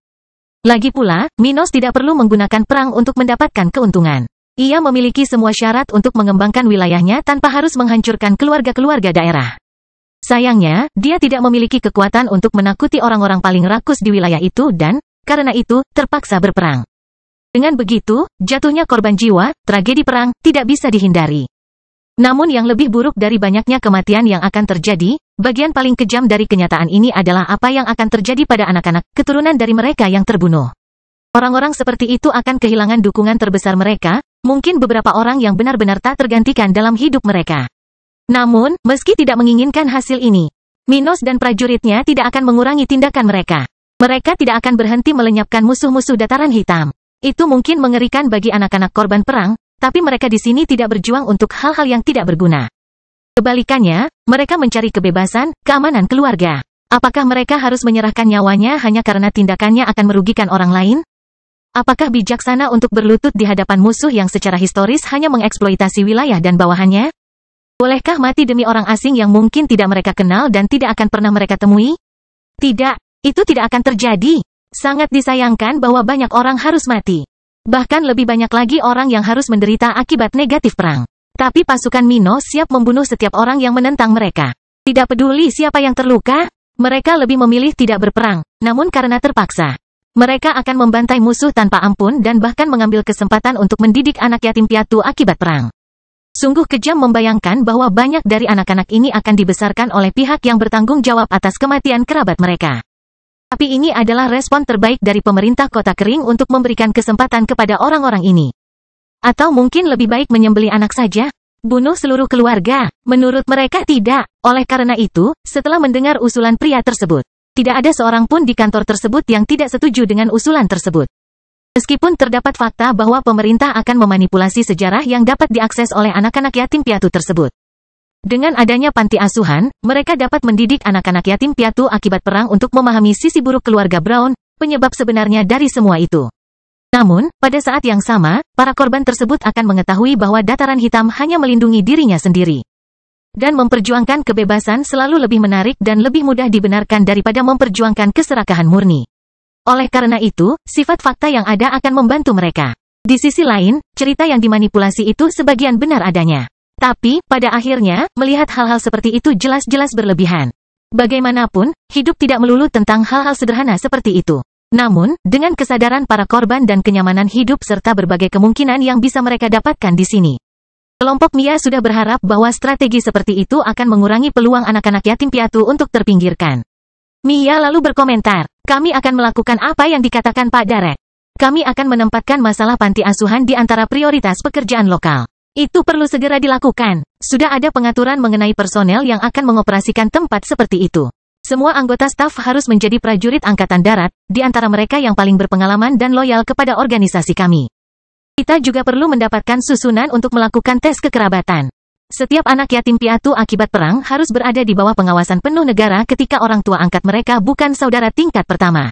Lagi pula, Minos tidak perlu menggunakan perang untuk mendapatkan keuntungan. Ia memiliki semua syarat untuk mengembangkan wilayahnya tanpa harus menghancurkan keluarga-keluarga daerah. Sayangnya, dia tidak memiliki kekuatan untuk menakuti orang-orang paling rakus di wilayah itu dan, karena itu, terpaksa berperang. Dengan begitu, jatuhnya korban jiwa, tragedi perang, tidak bisa dihindari. Namun yang lebih buruk dari banyaknya kematian yang akan terjadi, bagian paling kejam dari kenyataan ini adalah apa yang akan terjadi pada anak-anak, keturunan dari mereka yang terbunuh. Orang-orang seperti itu akan kehilangan dukungan terbesar mereka, mungkin beberapa orang yang benar-benar tak tergantikan dalam hidup mereka. Namun, meski tidak menginginkan hasil ini, Minos dan prajuritnya tidak akan mengurangi tindakan mereka. Mereka tidak akan berhenti melenyapkan musuh-musuh Dataran Hitam. Itu mungkin mengerikan bagi anak-anak korban perang, tapi mereka di sini tidak berjuang untuk hal-hal yang tidak berguna. Kebalikannya, mereka mencari kebebasan, keamanan keluarga. Apakah mereka harus menyerahkan nyawanya hanya karena tindakannya akan merugikan orang lain? Apakah bijaksana untuk berlutut di hadapan musuh yang secara historis hanya mengeksploitasi wilayah dan bawahannya? Bolehkah mati demi orang asing yang mungkin tidak mereka kenal dan tidak akan pernah mereka temui? Tidak, itu tidak akan terjadi. Sangat disayangkan bahwa banyak orang harus mati. Bahkan lebih banyak lagi orang yang harus menderita akibat negatif perang. Tapi pasukan Minos siap membunuh setiap orang yang menentang mereka. Tidak peduli siapa yang terluka, mereka lebih memilih tidak berperang, namun karena terpaksa. Mereka akan membantai musuh tanpa ampun dan bahkan mengambil kesempatan untuk mendidik anak yatim piatu akibat perang. Sungguh kejam membayangkan bahwa banyak dari anak-anak ini akan dibesarkan oleh pihak yang bertanggung jawab atas kematian kerabat mereka. Tapi ini adalah respon terbaik dari pemerintah Kota Kering untuk memberikan kesempatan kepada orang-orang ini. Atau mungkin lebih baik menyembelih anak saja? Bunuh seluruh keluarga? Menurut mereka tidak. Oleh karena itu, setelah mendengar usulan pria tersebut, tidak ada seorang pun di kantor tersebut yang tidak setuju dengan usulan tersebut. Meskipun terdapat fakta bahwa pemerintah akan memanipulasi sejarah yang dapat diakses oleh anak-anak yatim piatu tersebut. Dengan adanya panti asuhan, mereka dapat mendidik anak-anak yatim piatu akibat perang untuk memahami sisi buruk keluarga Brown, penyebab sebenarnya dari semua itu. Namun, pada saat yang sama, para korban tersebut akan mengetahui bahwa Dataran Hitam hanya melindungi dirinya sendiri. Dan memperjuangkan kebebasan selalu lebih menarik dan lebih mudah dibenarkan daripada memperjuangkan keserakahan murni. Oleh karena itu, sifat fakta yang ada akan membantu mereka. Di sisi lain, cerita yang dimanipulasi itu sebagian benar adanya. Tapi, pada akhirnya, melihat hal-hal seperti itu jelas-jelas berlebihan. Bagaimanapun, hidup tidak melulu tentang hal-hal sederhana seperti itu. Namun, dengan kesadaran para korban dan kenyamanan hidup serta berbagai kemungkinan yang bisa mereka dapatkan di sini. Kelompok Mia sudah berharap bahwa strategi seperti itu akan mengurangi peluang anak-anak yatim piatu untuk terpinggirkan. Mia lalu berkomentar, kami akan melakukan apa yang dikatakan Pak Derek. Kami akan menempatkan masalah panti asuhan di antara prioritas pekerjaan lokal. Itu perlu segera dilakukan. Sudah ada pengaturan mengenai personel yang akan mengoperasikan tempat seperti itu. Semua anggota staf harus menjadi prajurit Angkatan Darat, di antara mereka yang paling berpengalaman dan loyal kepada organisasi kami. Kita juga perlu mendapatkan susunan untuk melakukan tes kekerabatan. Setiap anak yatim piatu akibat perang harus berada di bawah pengawasan penuh negara ketika orang tua angkat mereka bukan saudara tingkat pertama.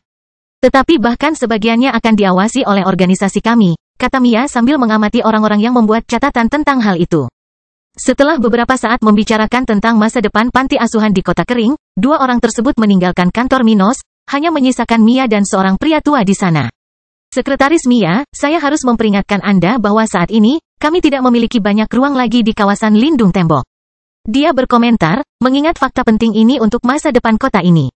Tetapi bahkan sebagiannya akan diawasi oleh organisasi kami, kata Mia sambil mengamati orang-orang yang membuat catatan tentang hal itu. Setelah beberapa saat membicarakan tentang masa depan panti asuhan di Kota Kering, dua orang tersebut meninggalkan kantor Minos, hanya menyisakan Mia dan seorang pria tua di sana. Sekretaris Mia, saya harus memperingatkan Anda bahwa saat ini, kami tidak memiliki banyak ruang lagi di kawasan lindung tembok. Dia berkomentar, mengingat fakta penting ini untuk masa depan kota ini.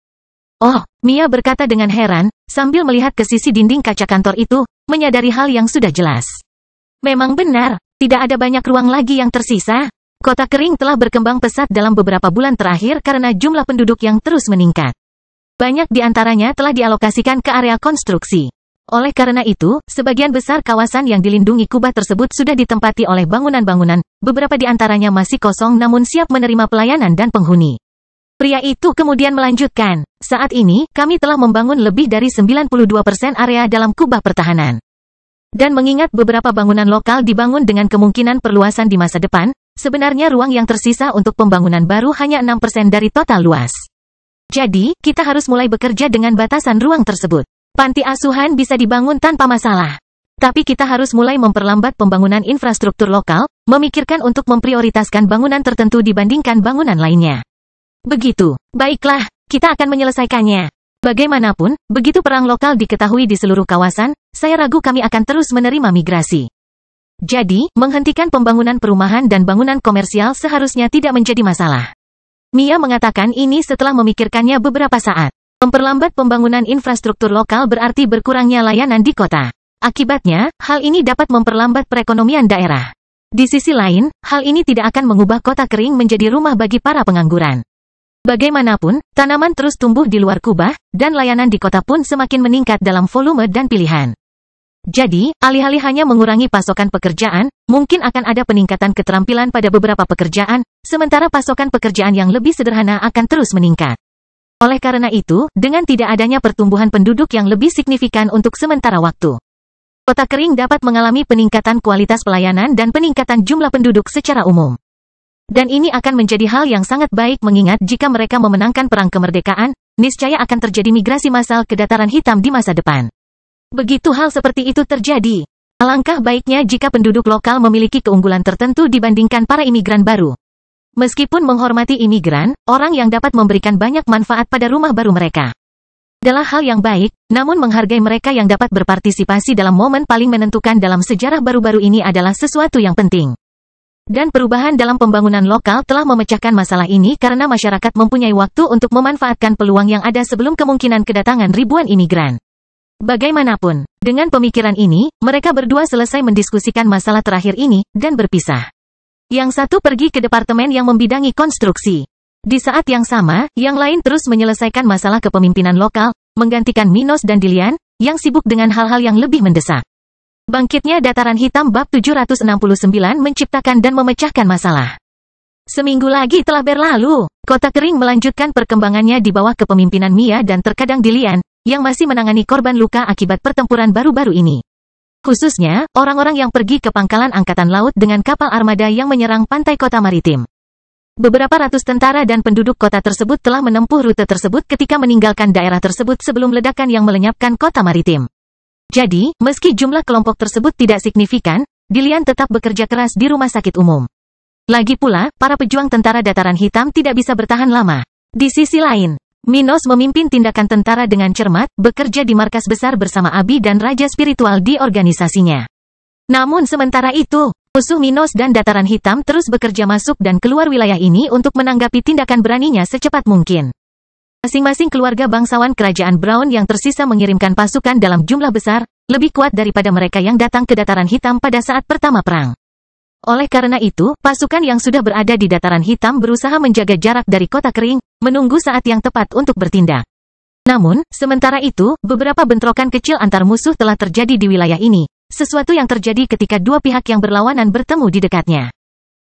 Oh, Mia berkata dengan heran, sambil melihat ke sisi dinding kaca kantor itu, menyadari hal yang sudah jelas. Memang benar. Tidak ada banyak ruang lagi yang tersisa. Kota Kering telah berkembang pesat dalam beberapa bulan terakhir karena jumlah penduduk yang terus meningkat. Banyak di antaranya telah dialokasikan ke area konstruksi. Oleh karena itu, sebagian besar kawasan yang dilindungi kubah tersebut sudah ditempati oleh bangunan-bangunan, beberapa di antaranya masih kosong namun siap menerima pelayanan dan penghuni. Pria itu kemudian melanjutkan, saat ini, kami telah membangun lebih dari 92% area dalam kubah pertahanan. Dan mengingat beberapa bangunan lokal dibangun dengan kemungkinan perluasan di masa depan, sebenarnya ruang yang tersisa untuk pembangunan baru hanya 6% dari total luas. Jadi, kita harus mulai bekerja dengan batasan ruang tersebut. Panti asuhan bisa dibangun tanpa masalah. Tapi kita harus mulai memperlambat pembangunan infrastruktur lokal, memikirkan untuk memprioritaskan bangunan tertentu dibandingkan bangunan lainnya. Begitu. Baiklah, kita akan menyelesaikannya. Bagaimanapun, begitu perang lokal diketahui di seluruh kawasan, saya ragu kami akan terus menerima migrasi. Jadi, menghentikan pembangunan perumahan dan bangunan komersial seharusnya tidak menjadi masalah. Mia mengatakan ini setelah memikirkannya beberapa saat. Memperlambat pembangunan infrastruktur lokal berarti berkurangnya layanan di kota. Akibatnya, hal ini dapat memperlambat perekonomian daerah. Di sisi lain, hal ini tidak akan mengubah Kota Kering menjadi rumah bagi para pengangguran. Bagaimanapun, tanaman terus tumbuh di luar kubah, dan layanan di kota pun semakin meningkat dalam volume dan pilihan. Jadi, alih-alih hanya mengurangi pasokan pekerjaan, mungkin akan ada peningkatan keterampilan pada beberapa pekerjaan, sementara pasokan pekerjaan yang lebih sederhana akan terus meningkat. Oleh karena itu, dengan tidak adanya pertumbuhan penduduk yang lebih signifikan untuk sementara waktu, Kota Kering dapat mengalami peningkatan kualitas pelayanan dan peningkatan jumlah penduduk secara umum. Dan ini akan menjadi hal yang sangat baik mengingat jika mereka memenangkan perang kemerdekaan, niscaya akan terjadi migrasi massal ke dataran hitam di masa depan. Begitu hal seperti itu terjadi, alangkah baiknya jika penduduk lokal memiliki keunggulan tertentu dibandingkan para imigran baru. Meskipun menghormati imigran, orang yang dapat memberikan banyak manfaat pada rumah baru mereka adalah hal yang baik, namun menghargai mereka yang dapat berpartisipasi dalam momen paling menentukan dalam sejarah baru-baru ini adalah sesuatu yang penting. Dan perubahan dalam pembangunan lokal telah memecahkan masalah ini karena masyarakat mempunyai waktu untuk memanfaatkan peluang yang ada sebelum kemungkinan kedatangan ribuan imigran. Bagaimanapun, dengan pemikiran ini, mereka berdua selesai mendiskusikan masalah terakhir ini, dan berpisah. Yang satu pergi ke departemen yang membidangi konstruksi. Di saat yang sama, yang lain terus menyelesaikan masalah kepemimpinan lokal, menggantikan Minos dan Dilian, yang sibuk dengan hal-hal yang lebih mendesak. Bangkitnya dataran hitam bab 769 menciptakan dan memecahkan masalah. Seminggu lagi telah berlalu, Kota Kering melanjutkan perkembangannya di bawah kepemimpinan Mia dan terkadang Dilian, yang masih menangani korban luka akibat pertempuran baru-baru ini. Khususnya, orang-orang yang pergi ke pangkalan angkatan laut dengan kapal armada yang menyerang pantai kota maritim. Beberapa ratus tentara dan penduduk kota tersebut telah menempuh rute tersebut ketika meninggalkan daerah tersebut sebelum ledakan yang melenyapkan kota maritim. Jadi, meski jumlah kelompok tersebut tidak signifikan, Dilian tetap bekerja keras di rumah sakit umum. Lagi pula, para pejuang tentara dataran hitam tidak bisa bertahan lama. Di sisi lain, Minos memimpin tindakan tentara dengan cermat, bekerja di markas besar bersama Abi dan Raja Spiritual di organisasinya. Namun sementara itu, musuh Minos dan dataran hitam terus bekerja masuk dan keluar wilayah ini untuk menanggapi tindakan beraninya secepat mungkin. Masing-masing keluarga bangsawan kerajaan Brown yang tersisa mengirimkan pasukan dalam jumlah besar, lebih kuat daripada mereka yang datang ke dataran hitam pada saat pertama perang. Oleh karena itu, pasukan yang sudah berada di dataran hitam berusaha menjaga jarak dari Kota Kering, menunggu saat yang tepat untuk bertindak. Namun, sementara itu, beberapa bentrokan kecil antar musuh telah terjadi di wilayah ini, sesuatu yang terjadi ketika dua pihak yang berlawanan bertemu di dekatnya.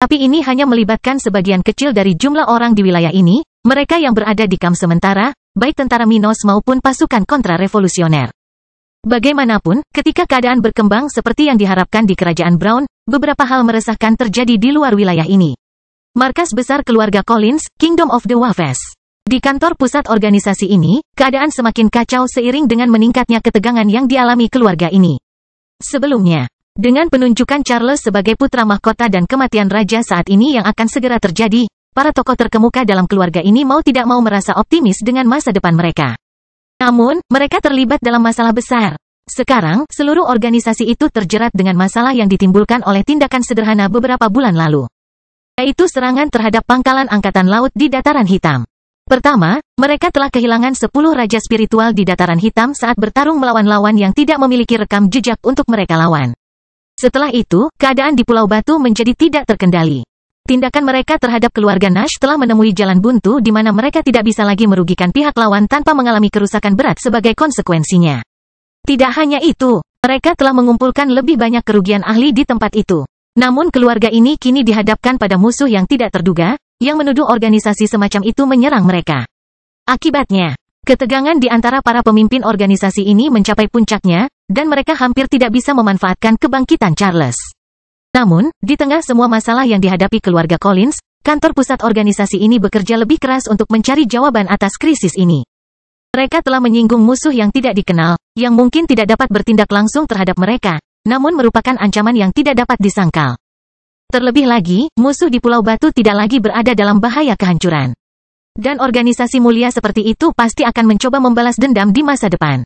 Tapi ini hanya melibatkan sebagian kecil dari jumlah orang di wilayah ini, mereka yang berada di kamp sementara, baik tentara Minos maupun pasukan kontra-revolusioner. Bagaimanapun, ketika keadaan berkembang seperti yang diharapkan di Kerajaan Brown, beberapa hal meresahkan terjadi di luar wilayah ini. Markas besar keluarga Collins, Kingdom of the Waves. Di kantor pusat organisasi ini, keadaan semakin kacau seiring dengan meningkatnya ketegangan yang dialami keluarga ini. Sebelumnya, dengan penunjukan Charles sebagai putra mahkota dan kematian raja saat ini yang akan segera terjadi, para tokoh terkemuka dalam keluarga ini mau tidak mau merasa optimis dengan masa depan mereka. Namun, mereka terlibat dalam masalah besar. Sekarang, seluruh organisasi itu terjerat dengan masalah yang ditimbulkan oleh tindakan sederhana beberapa bulan lalu, yaitu serangan terhadap pangkalan angkatan laut di Dataran Hitam. Pertama, mereka telah kehilangan 10 raja spiritual di Dataran Hitam saat bertarung melawan lawan yang tidak memiliki rekam jejak untuk mereka lawan. Setelah itu, keadaan di Pulau Batu menjadi tidak terkendali. Tindakan mereka terhadap keluarga Nash telah menemui jalan buntu di mana mereka tidak bisa lagi merugikan pihak lawan tanpa mengalami kerusakan berat sebagai konsekuensinya. Tidak hanya itu, mereka telah mengumpulkan lebih banyak kerugian ahli di tempat itu. Namun keluarga ini kini dihadapkan pada musuh yang tidak terduga, yang menuduh organisasi semacam itu menyerang mereka. Akibatnya, ketegangan di antara para pemimpin organisasi ini mencapai puncaknya, dan mereka hampir tidak bisa memanfaatkan kebangkitan Charles. Namun, di tengah semua masalah yang dihadapi keluarga Collins, kantor pusat organisasi ini bekerja lebih keras untuk mencari jawaban atas krisis ini. Mereka telah menyinggung musuh yang tidak dikenal, yang mungkin tidak dapat bertindak langsung terhadap mereka, namun merupakan ancaman yang tidak dapat disangkal. Terlebih lagi, musuh di Pulau Batu tidak lagi berada dalam bahaya kehancuran. Dan organisasi mulia seperti itu pasti akan mencoba membalas dendam di masa depan.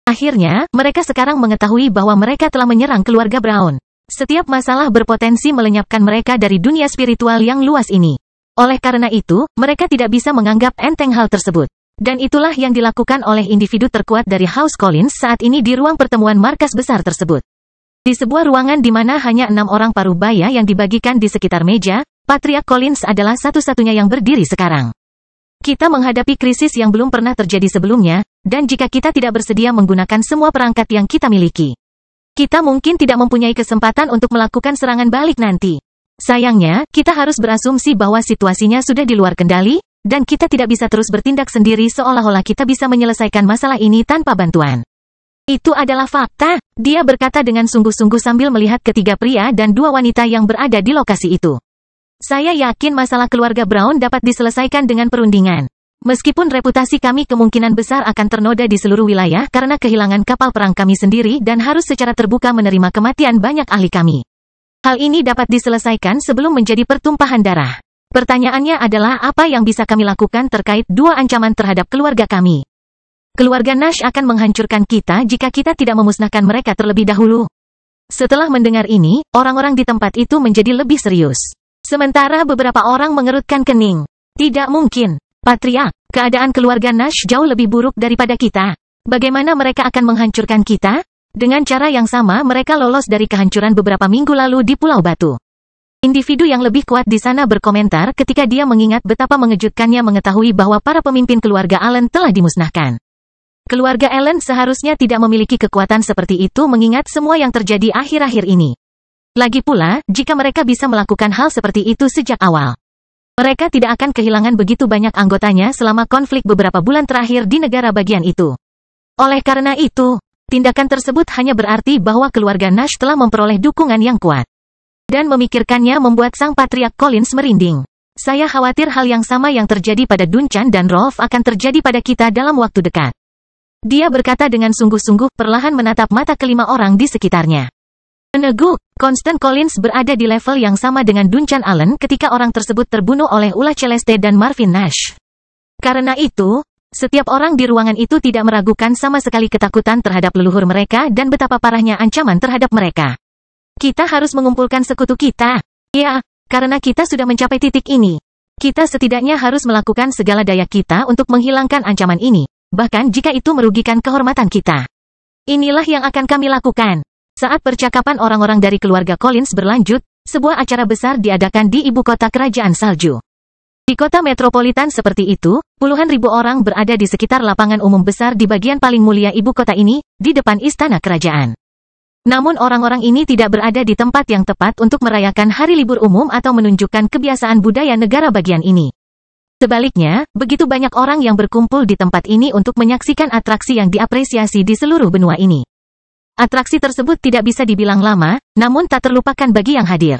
Akhirnya, mereka sekarang mengetahui bahwa mereka telah menyerang keluarga Brown. Setiap masalah berpotensi melenyapkan mereka dari dunia spiritual yang luas ini. Oleh karena itu, mereka tidak bisa menganggap enteng hal tersebut. Dan itulah yang dilakukan oleh individu terkuat dari House Collins saat ini di ruang pertemuan markas besar tersebut. Di sebuah ruangan di mana hanya 6 orang parubaya yang dibagikan di sekitar meja, Patriark Collins adalah satu-satunya yang berdiri sekarang. Kita menghadapi krisis yang belum pernah terjadi sebelumnya, dan jika kita tidak bersedia menggunakan semua perangkat yang kita miliki, kita mungkin tidak mempunyai kesempatan untuk melakukan serangan balik nanti. Sayangnya, kita harus berasumsi bahwa situasinya sudah di luar kendali, dan kita tidak bisa terus bertindak sendiri seolah-olah kita bisa menyelesaikan masalah ini tanpa bantuan. Itu adalah fakta, dia berkata dengan sungguh-sungguh sambil melihat ketiga pria dan 2 wanita yang berada di lokasi itu. Saya yakin masalah keluarga Brown dapat diselesaikan dengan perundingan. Meskipun reputasi kami kemungkinan besar akan ternoda di seluruh wilayah karena kehilangan kapal perang kami sendiri dan harus secara terbuka menerima kematian banyak ahli kami. Hal ini dapat diselesaikan sebelum menjadi pertumpahan darah. Pertanyaannya adalah apa yang bisa kami lakukan terkait 2 ancaman terhadap keluarga kami. Keluarga Nash akan menghancurkan kita jika kita tidak memusnahkan mereka terlebih dahulu. Setelah mendengar ini, orang-orang di tempat itu menjadi lebih serius. Sementara beberapa orang mengerutkan kening. Tidak mungkin. Patriark, keadaan keluarga Nash jauh lebih buruk daripada kita. Bagaimana mereka akan menghancurkan kita? Dengan cara yang sama mereka lolos dari kehancuran beberapa minggu lalu di Pulau Batu. Individu yang lebih kuat di sana berkomentar ketika dia mengingat betapa mengejutkannya mengetahui bahwa para pemimpin keluarga Allen telah dimusnahkan. Keluarga Allen seharusnya tidak memiliki kekuatan seperti itu mengingat semua yang terjadi akhir-akhir ini. Lagi pula, jika mereka bisa melakukan hal seperti itu sejak awal, mereka tidak akan kehilangan begitu banyak anggotanya selama konflik beberapa bulan terakhir di negara bagian itu. Oleh karena itu, tindakan tersebut hanya berarti bahwa keluarga Nash telah memperoleh dukungan yang kuat. Dan memikirkannya membuat sang Patriark Collins merinding. Saya khawatir hal yang sama yang terjadi pada Duncan dan Rolf akan terjadi pada kita dalam waktu dekat. Dia berkata dengan sungguh-sungguh perlahan menatap mata kelima orang di sekitarnya. Meneguk, Constant Collins berada di level yang sama dengan Duncan Allen ketika orang tersebut terbunuh oleh ulah Celeste dan Marvin Nash. Karena itu, setiap orang di ruangan itu tidak meragukan sama sekali ketakutan terhadap leluhur mereka dan betapa parahnya ancaman terhadap mereka. Kita harus mengumpulkan sekutu kita. Ya, karena kita sudah mencapai titik ini. Kita setidaknya harus melakukan segala daya kita untuk menghilangkan ancaman ini, bahkan jika itu merugikan kehormatan kita. Inilah yang akan kami lakukan. Saat percakapan orang-orang dari keluarga Collins berlanjut, sebuah acara besar diadakan di ibu kota kerajaan salju. Di kota metropolitan seperti itu, puluhan ribu orang berada di sekitar lapangan umum besar di bagian paling mulia ibu kota ini, di depan istana kerajaan. Namun orang-orang ini tidak berada di tempat yang tepat untuk merayakan hari libur umum atau menunjukkan kebiasaan budaya negara bagian ini. Sebaliknya, begitu banyak orang yang berkumpul di tempat ini untuk menyaksikan atraksi yang diapresiasi di seluruh benua ini. Atraksi tersebut tidak bisa dibilang lama, namun tak terlupakan bagi yang hadir.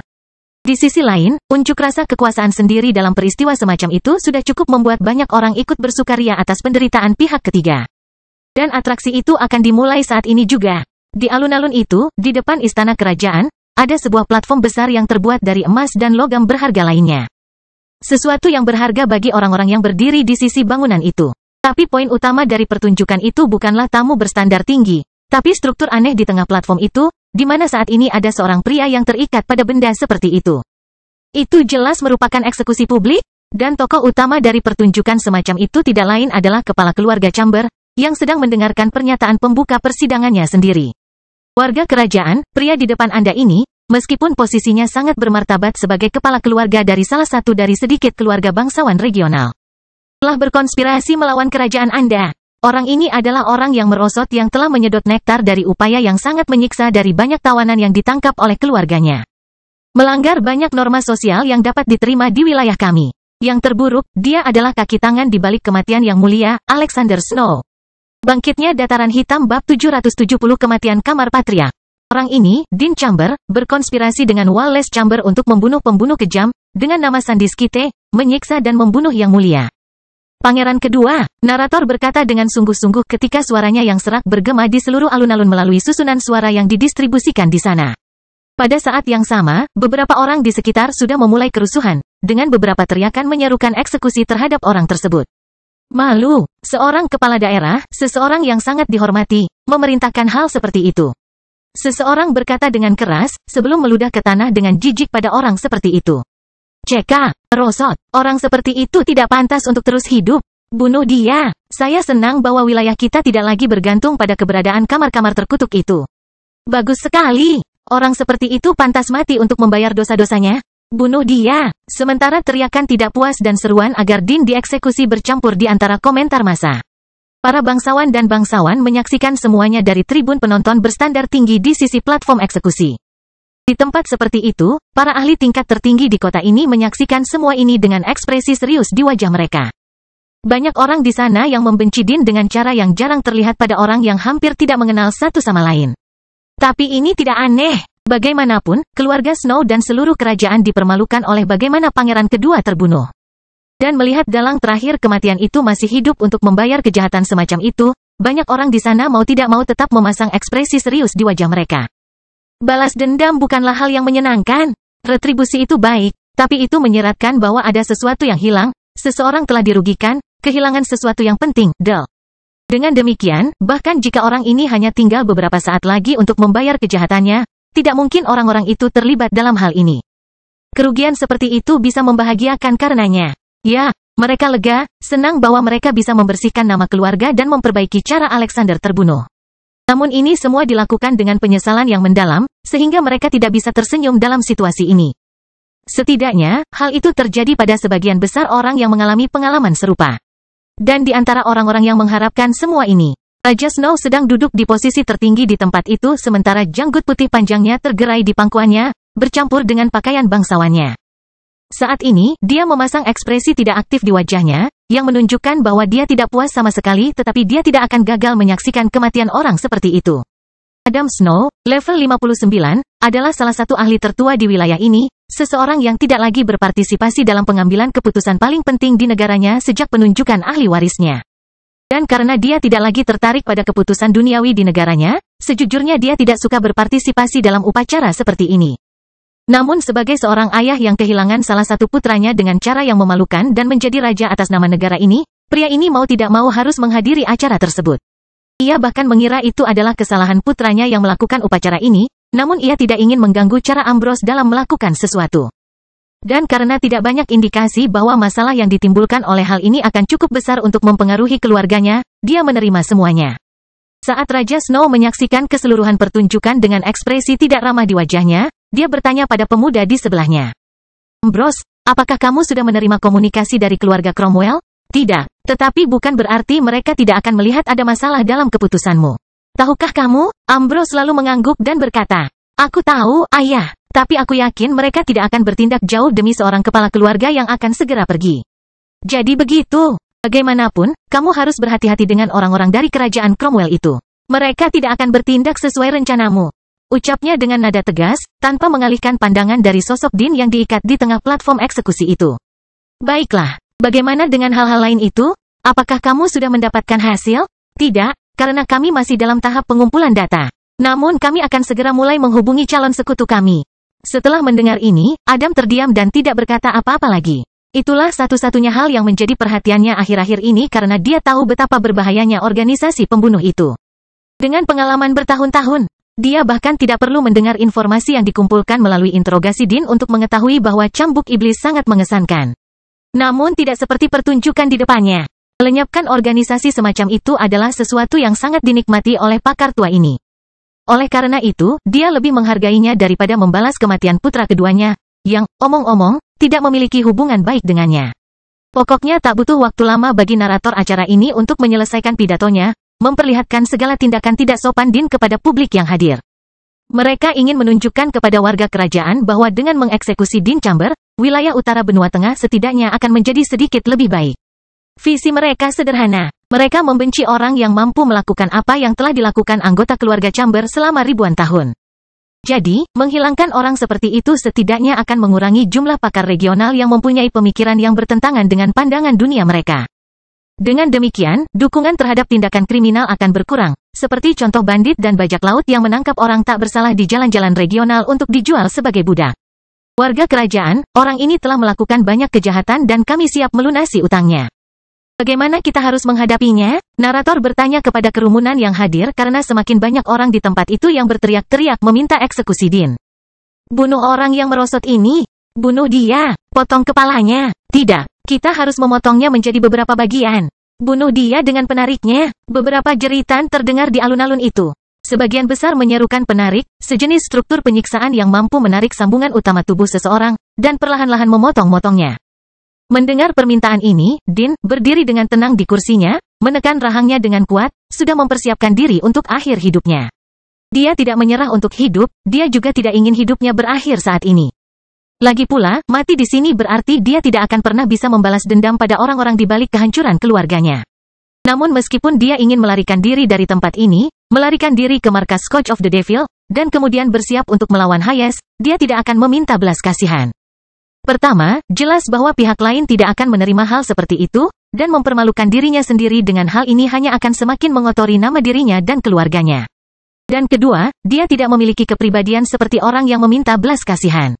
Di sisi lain, unjuk rasa kekuasaan sendiri dalam peristiwa semacam itu sudah cukup membuat banyak orang ikut bersukaria atas penderitaan pihak ketiga. Dan atraksi itu akan dimulai saat ini juga. Di alun-alun itu, di depan istana kerajaan, ada sebuah platform besar yang terbuat dari emas dan logam berharga lainnya. Sesuatu yang berharga bagi orang-orang yang berdiri di sisi bangunan itu. Tapi poin utama dari pertunjukan itu bukanlah tamu berstandar tinggi, tapi struktur aneh di tengah platform itu, di mana saat ini ada seorang pria yang terikat pada benda seperti itu. Itu jelas merupakan eksekusi publik, dan tokoh utama dari pertunjukan semacam itu tidak lain adalah kepala keluarga Chamber, yang sedang mendengarkan pernyataan pembuka persidangannya sendiri. Warga kerajaan, pria di depan Anda ini, meskipun posisinya sangat bermartabat sebagai kepala keluarga dari salah satu dari sedikit keluarga bangsawan regional, telah berkonspirasi melawan kerajaan Anda. Orang ini adalah orang yang merosot yang telah menyedot nektar dari upaya yang sangat menyiksa dari banyak tawanan yang ditangkap oleh keluarganya. Melanggar banyak norma sosial yang dapat diterima di wilayah kami. Yang terburuk, dia adalah kaki tangan di balik kematian yang mulia, Alexander Snow. Bangkitnya Dataran Hitam bab 770 Kematian Kamar Patriark. Orang ini, Dean Chamber, berkonspirasi dengan Wallace Chamber untuk membunuh pembunuh kejam, dengan nama Sandis Kite, menyiksa dan membunuh yang mulia. Pangeran kedua, narator berkata dengan sungguh-sungguh ketika suaranya yang serak bergema di seluruh alun-alun melalui susunan suara yang didistribusikan di sana. Pada saat yang sama, beberapa orang di sekitar sudah memulai kerusuhan, dengan beberapa teriakan menyerukan eksekusi terhadap orang tersebut. Malu, seorang kepala daerah, seseorang yang sangat dihormati, memerintahkan hal seperti itu. Seseorang berkata dengan keras, sebelum meludah ke tanah dengan jijik pada orang seperti itu. Ceka, rosot, orang seperti itu tidak pantas untuk terus hidup. Bunuh dia. Saya senang bahwa wilayah kita tidak lagi bergantung pada keberadaan kamar-kamar terkutuk itu. Bagus sekali. Orang seperti itu pantas mati untuk membayar dosa-dosanya. Bunuh dia. Sementara teriakan tidak puas dan seruan agar Dean dieksekusi bercampur di antara komentar massa. Para bangsawan dan bangsawan menyaksikan semuanya dari tribun penonton berstandar tinggi di sisi platform eksekusi. Di tempat seperti itu, para ahli tingkat tertinggi di kota ini menyaksikan semua ini dengan ekspresi serius di wajah mereka. Banyak orang di sana yang membenci Dean dengan cara yang jarang terlihat pada orang yang hampir tidak mengenal satu sama lain. Tapi ini tidak aneh. Bagaimanapun, keluarga Snow dan seluruh kerajaan dipermalukan oleh bagaimana pangeran kedua terbunuh. Dan melihat dalang terakhir kematian itu masih hidup untuk membayar kejahatan semacam itu, banyak orang di sana mau tidak mau tetap memasang ekspresi serius di wajah mereka. Balas dendam bukanlah hal yang menyenangkan. Retribusi itu baik, tapi itu menyeratkan bahwa ada sesuatu yang hilang, seseorang telah dirugikan, kehilangan sesuatu yang penting, Dengan demikian, bahkan jika orang ini hanya tinggal beberapa saat lagi untuk membayar kejahatannya, tidak mungkin orang-orang itu terlibat dalam hal ini. Kerugian seperti itu bisa membahagiakan karenanya. Ya, mereka lega, senang bahwa mereka bisa membersihkan nama keluarga dan memperbaiki cara Alexander terbunuh. Namun ini semua dilakukan dengan penyesalan yang mendalam, sehingga mereka tidak bisa tersenyum dalam situasi ini. Setidaknya, hal itu terjadi pada sebagian besar orang yang mengalami pengalaman serupa. Dan di antara orang-orang yang mengharapkan semua ini, Raja Snow sedang duduk di posisi tertinggi di tempat itu sementara janggut putih panjangnya tergerai di pangkuannya, bercampur dengan pakaian bangsawannya. Saat ini, dia memasang ekspresi tidak aktif di wajahnya, yang menunjukkan bahwa dia tidak puas sama sekali tetapi dia tidak akan gagal menyaksikan kematian orang seperti itu. Adam Snow, level 59, adalah salah satu ahli tertua di wilayah ini, seseorang yang tidak lagi berpartisipasi dalam pengambilan keputusan paling penting di negaranya sejak penunjukan ahli warisnya. Dan karena dia tidak lagi tertarik pada keputusan duniawi di negaranya, sejujurnya dia tidak suka berpartisipasi dalam upacara seperti ini. Namun sebagai seorang ayah yang kehilangan salah satu putranya dengan cara yang memalukan dan menjadi raja atas nama negara ini, pria ini mau tidak mau harus menghadiri acara tersebut. Ia bahkan mengira itu adalah kesalahan putranya yang melakukan upacara ini, namun ia tidak ingin mengganggu cara Ambrose dalam melakukan sesuatu. Dan karena tidak banyak indikasi bahwa masalah yang ditimbulkan oleh hal ini akan cukup besar untuk mempengaruhi keluarganya, dia menerima semuanya. Saat Raja Snow menyaksikan keseluruhan pertunjukan dengan ekspresi tidak ramah di wajahnya, dia bertanya pada pemuda di sebelahnya. Ambrose, apakah kamu sudah menerima komunikasi dari keluarga Cromwell? Tidak, tetapi bukan berarti mereka tidak akan melihat ada masalah dalam keputusanmu. Tahukah kamu, Ambrose selalu mengangguk dan berkata, aku tahu, ayah, tapi aku yakin mereka tidak akan bertindak jauh demi seorang kepala keluarga yang akan segera pergi. Jadi begitu. Bagaimanapun, kamu harus berhati-hati dengan orang-orang dari kerajaan Cromwell itu. Mereka tidak akan bertindak sesuai rencanamu. Ucapnya dengan nada tegas, tanpa mengalihkan pandangan dari sosok Dean yang diikat di tengah platform eksekusi itu. Baiklah, bagaimana dengan hal-hal lain itu? Apakah kamu sudah mendapatkan hasil? Tidak, karena kami masih dalam tahap pengumpulan data. Namun kami akan segera mulai menghubungi calon sekutu kami. Setelah mendengar ini, Adam terdiam dan tidak berkata apa-apa lagi. Itulah satu-satunya hal yang menjadi perhatiannya akhir-akhir ini karena dia tahu betapa berbahayanya organisasi pembunuh itu. Dengan pengalaman bertahun-tahun, dia bahkan tidak perlu mendengar informasi yang dikumpulkan melalui interogasi Dean untuk mengetahui bahwa cambuk iblis sangat mengesankan. Namun tidak seperti pertunjukan di depannya. Melenyapkan organisasi semacam itu adalah sesuatu yang sangat dinikmati oleh pakar tua ini. Oleh karena itu, dia lebih menghargainya daripada membalas kematian putra keduanya, yang, omong-omong, tidak memiliki hubungan baik dengannya. Pokoknya tak butuh waktu lama bagi narator acara ini untuk menyelesaikan pidatonya, memperlihatkan segala tindakan tidak sopan Dean kepada publik yang hadir. Mereka ingin menunjukkan kepada warga kerajaan bahwa dengan mengeksekusi Dean Chamber, wilayah utara benua tengah setidaknya akan menjadi sedikit lebih baik. Visi mereka sederhana. Mereka membenci orang yang mampu melakukan apa yang telah dilakukan anggota keluarga Chamber selama ribuan tahun. Jadi, menghilangkan orang seperti itu setidaknya akan mengurangi jumlah pakar regional yang mempunyai pemikiran yang bertentangan dengan pandangan dunia mereka. Dengan demikian, dukungan terhadap tindakan kriminal akan berkurang, seperti contoh bandit dan bajak laut yang menangkap orang tak bersalah di jalan-jalan regional untuk dijual sebagai budak. Warga kerajaan, orang ini telah melakukan banyak kejahatan dan kami siap melunasi utangnya. Bagaimana kita harus menghadapinya? Narator bertanya kepada kerumunan yang hadir karena semakin banyak orang di tempat itu yang berteriak-teriak meminta eksekusi Dean. Bunuh orang yang merosot ini. Bunuh dia. Potong kepalanya. Tidak. Kita harus memotongnya menjadi beberapa bagian. Bunuh dia dengan penariknya. Beberapa jeritan terdengar di alun-alun itu. Sebagian besar menyerukan penarik, sejenis struktur penyiksaan yang mampu menarik sambungan utama tubuh seseorang, dan perlahan-lahan memotong-motongnya. Mendengar permintaan ini, Dean berdiri dengan tenang di kursinya, menekan rahangnya dengan kuat, sudah mempersiapkan diri untuk akhir hidupnya. Dia tidak menyerah untuk hidup, dia juga tidak ingin hidupnya berakhir saat ini. Lagi pula, mati di sini berarti dia tidak akan pernah bisa membalas dendam pada orang-orang di balik kehancuran keluarganya. Namun meskipun dia ingin melarikan diri dari tempat ini, melarikan diri ke markas Scourge of the Devil, dan kemudian bersiap untuk melawan Hayes, dia tidak akan meminta belas kasihan. Pertama, jelas bahwa pihak lain tidak akan menerima hal seperti itu, dan mempermalukan dirinya sendiri dengan hal ini hanya akan semakin mengotori nama dirinya dan keluarganya. Dan kedua, dia tidak memiliki kepribadian seperti orang yang meminta belas kasihan.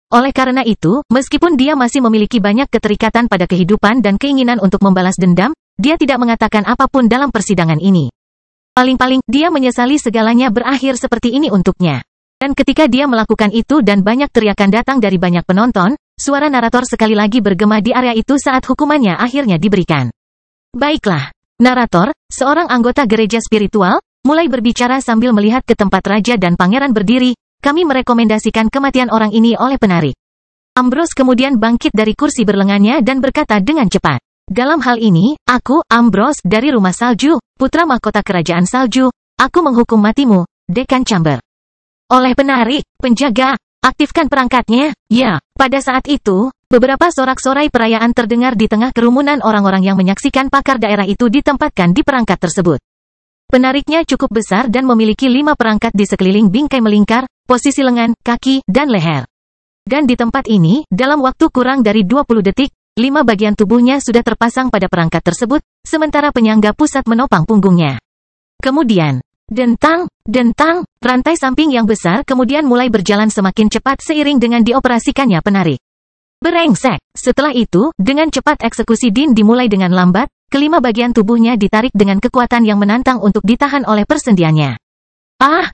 Oleh karena itu, meskipun dia masih memiliki banyak keterikatan pada kehidupan dan keinginan untuk membalas dendam, dia tidak mengatakan apapun dalam persidangan ini. Paling-paling, dia menyesali segalanya berakhir seperti ini untuknya. Dan ketika dia melakukan itu dan banyak teriakan datang dari banyak penonton, suara narator sekali lagi bergema di area itu saat hukumannya akhirnya diberikan. Baiklah, narator, seorang anggota gereja spiritual, mulai berbicara sambil melihat ke tempat raja dan pangeran berdiri, kami merekomendasikan kematian orang ini oleh penarik. Ambrose kemudian bangkit dari kursi berlengannya dan berkata dengan cepat. Dalam hal ini, aku, Ambrose, dari Rumah Salju, putra mahkota kerajaan Salju, aku menghukum matimu, Dekan Chamber. Oleh penarik, penjaga, aktifkan perangkatnya. Ya, pada saat itu, beberapa sorak-sorai perayaan terdengar di tengah kerumunan orang-orang yang menyaksikan pakar daerah itu ditempatkan di perangkat tersebut. Penariknya cukup besar dan memiliki 5 perangkat di sekeliling bingkai melingkar, posisi lengan, kaki, dan leher. Dan di tempat ini, dalam waktu kurang dari 20 detik, 5 bagian tubuhnya sudah terpasang pada perangkat tersebut, sementara penyangga pusat menopang punggungnya. Kemudian, dentang, rantai samping yang besar kemudian mulai berjalan semakin cepat seiring dengan dioperasikannya penarik. Berengsek. Setelah itu, dengan cepat eksekusi Dean dimulai dengan lambat, kelima bagian tubuhnya ditarik dengan kekuatan yang menantang untuk ditahan oleh persendiannya. Ah,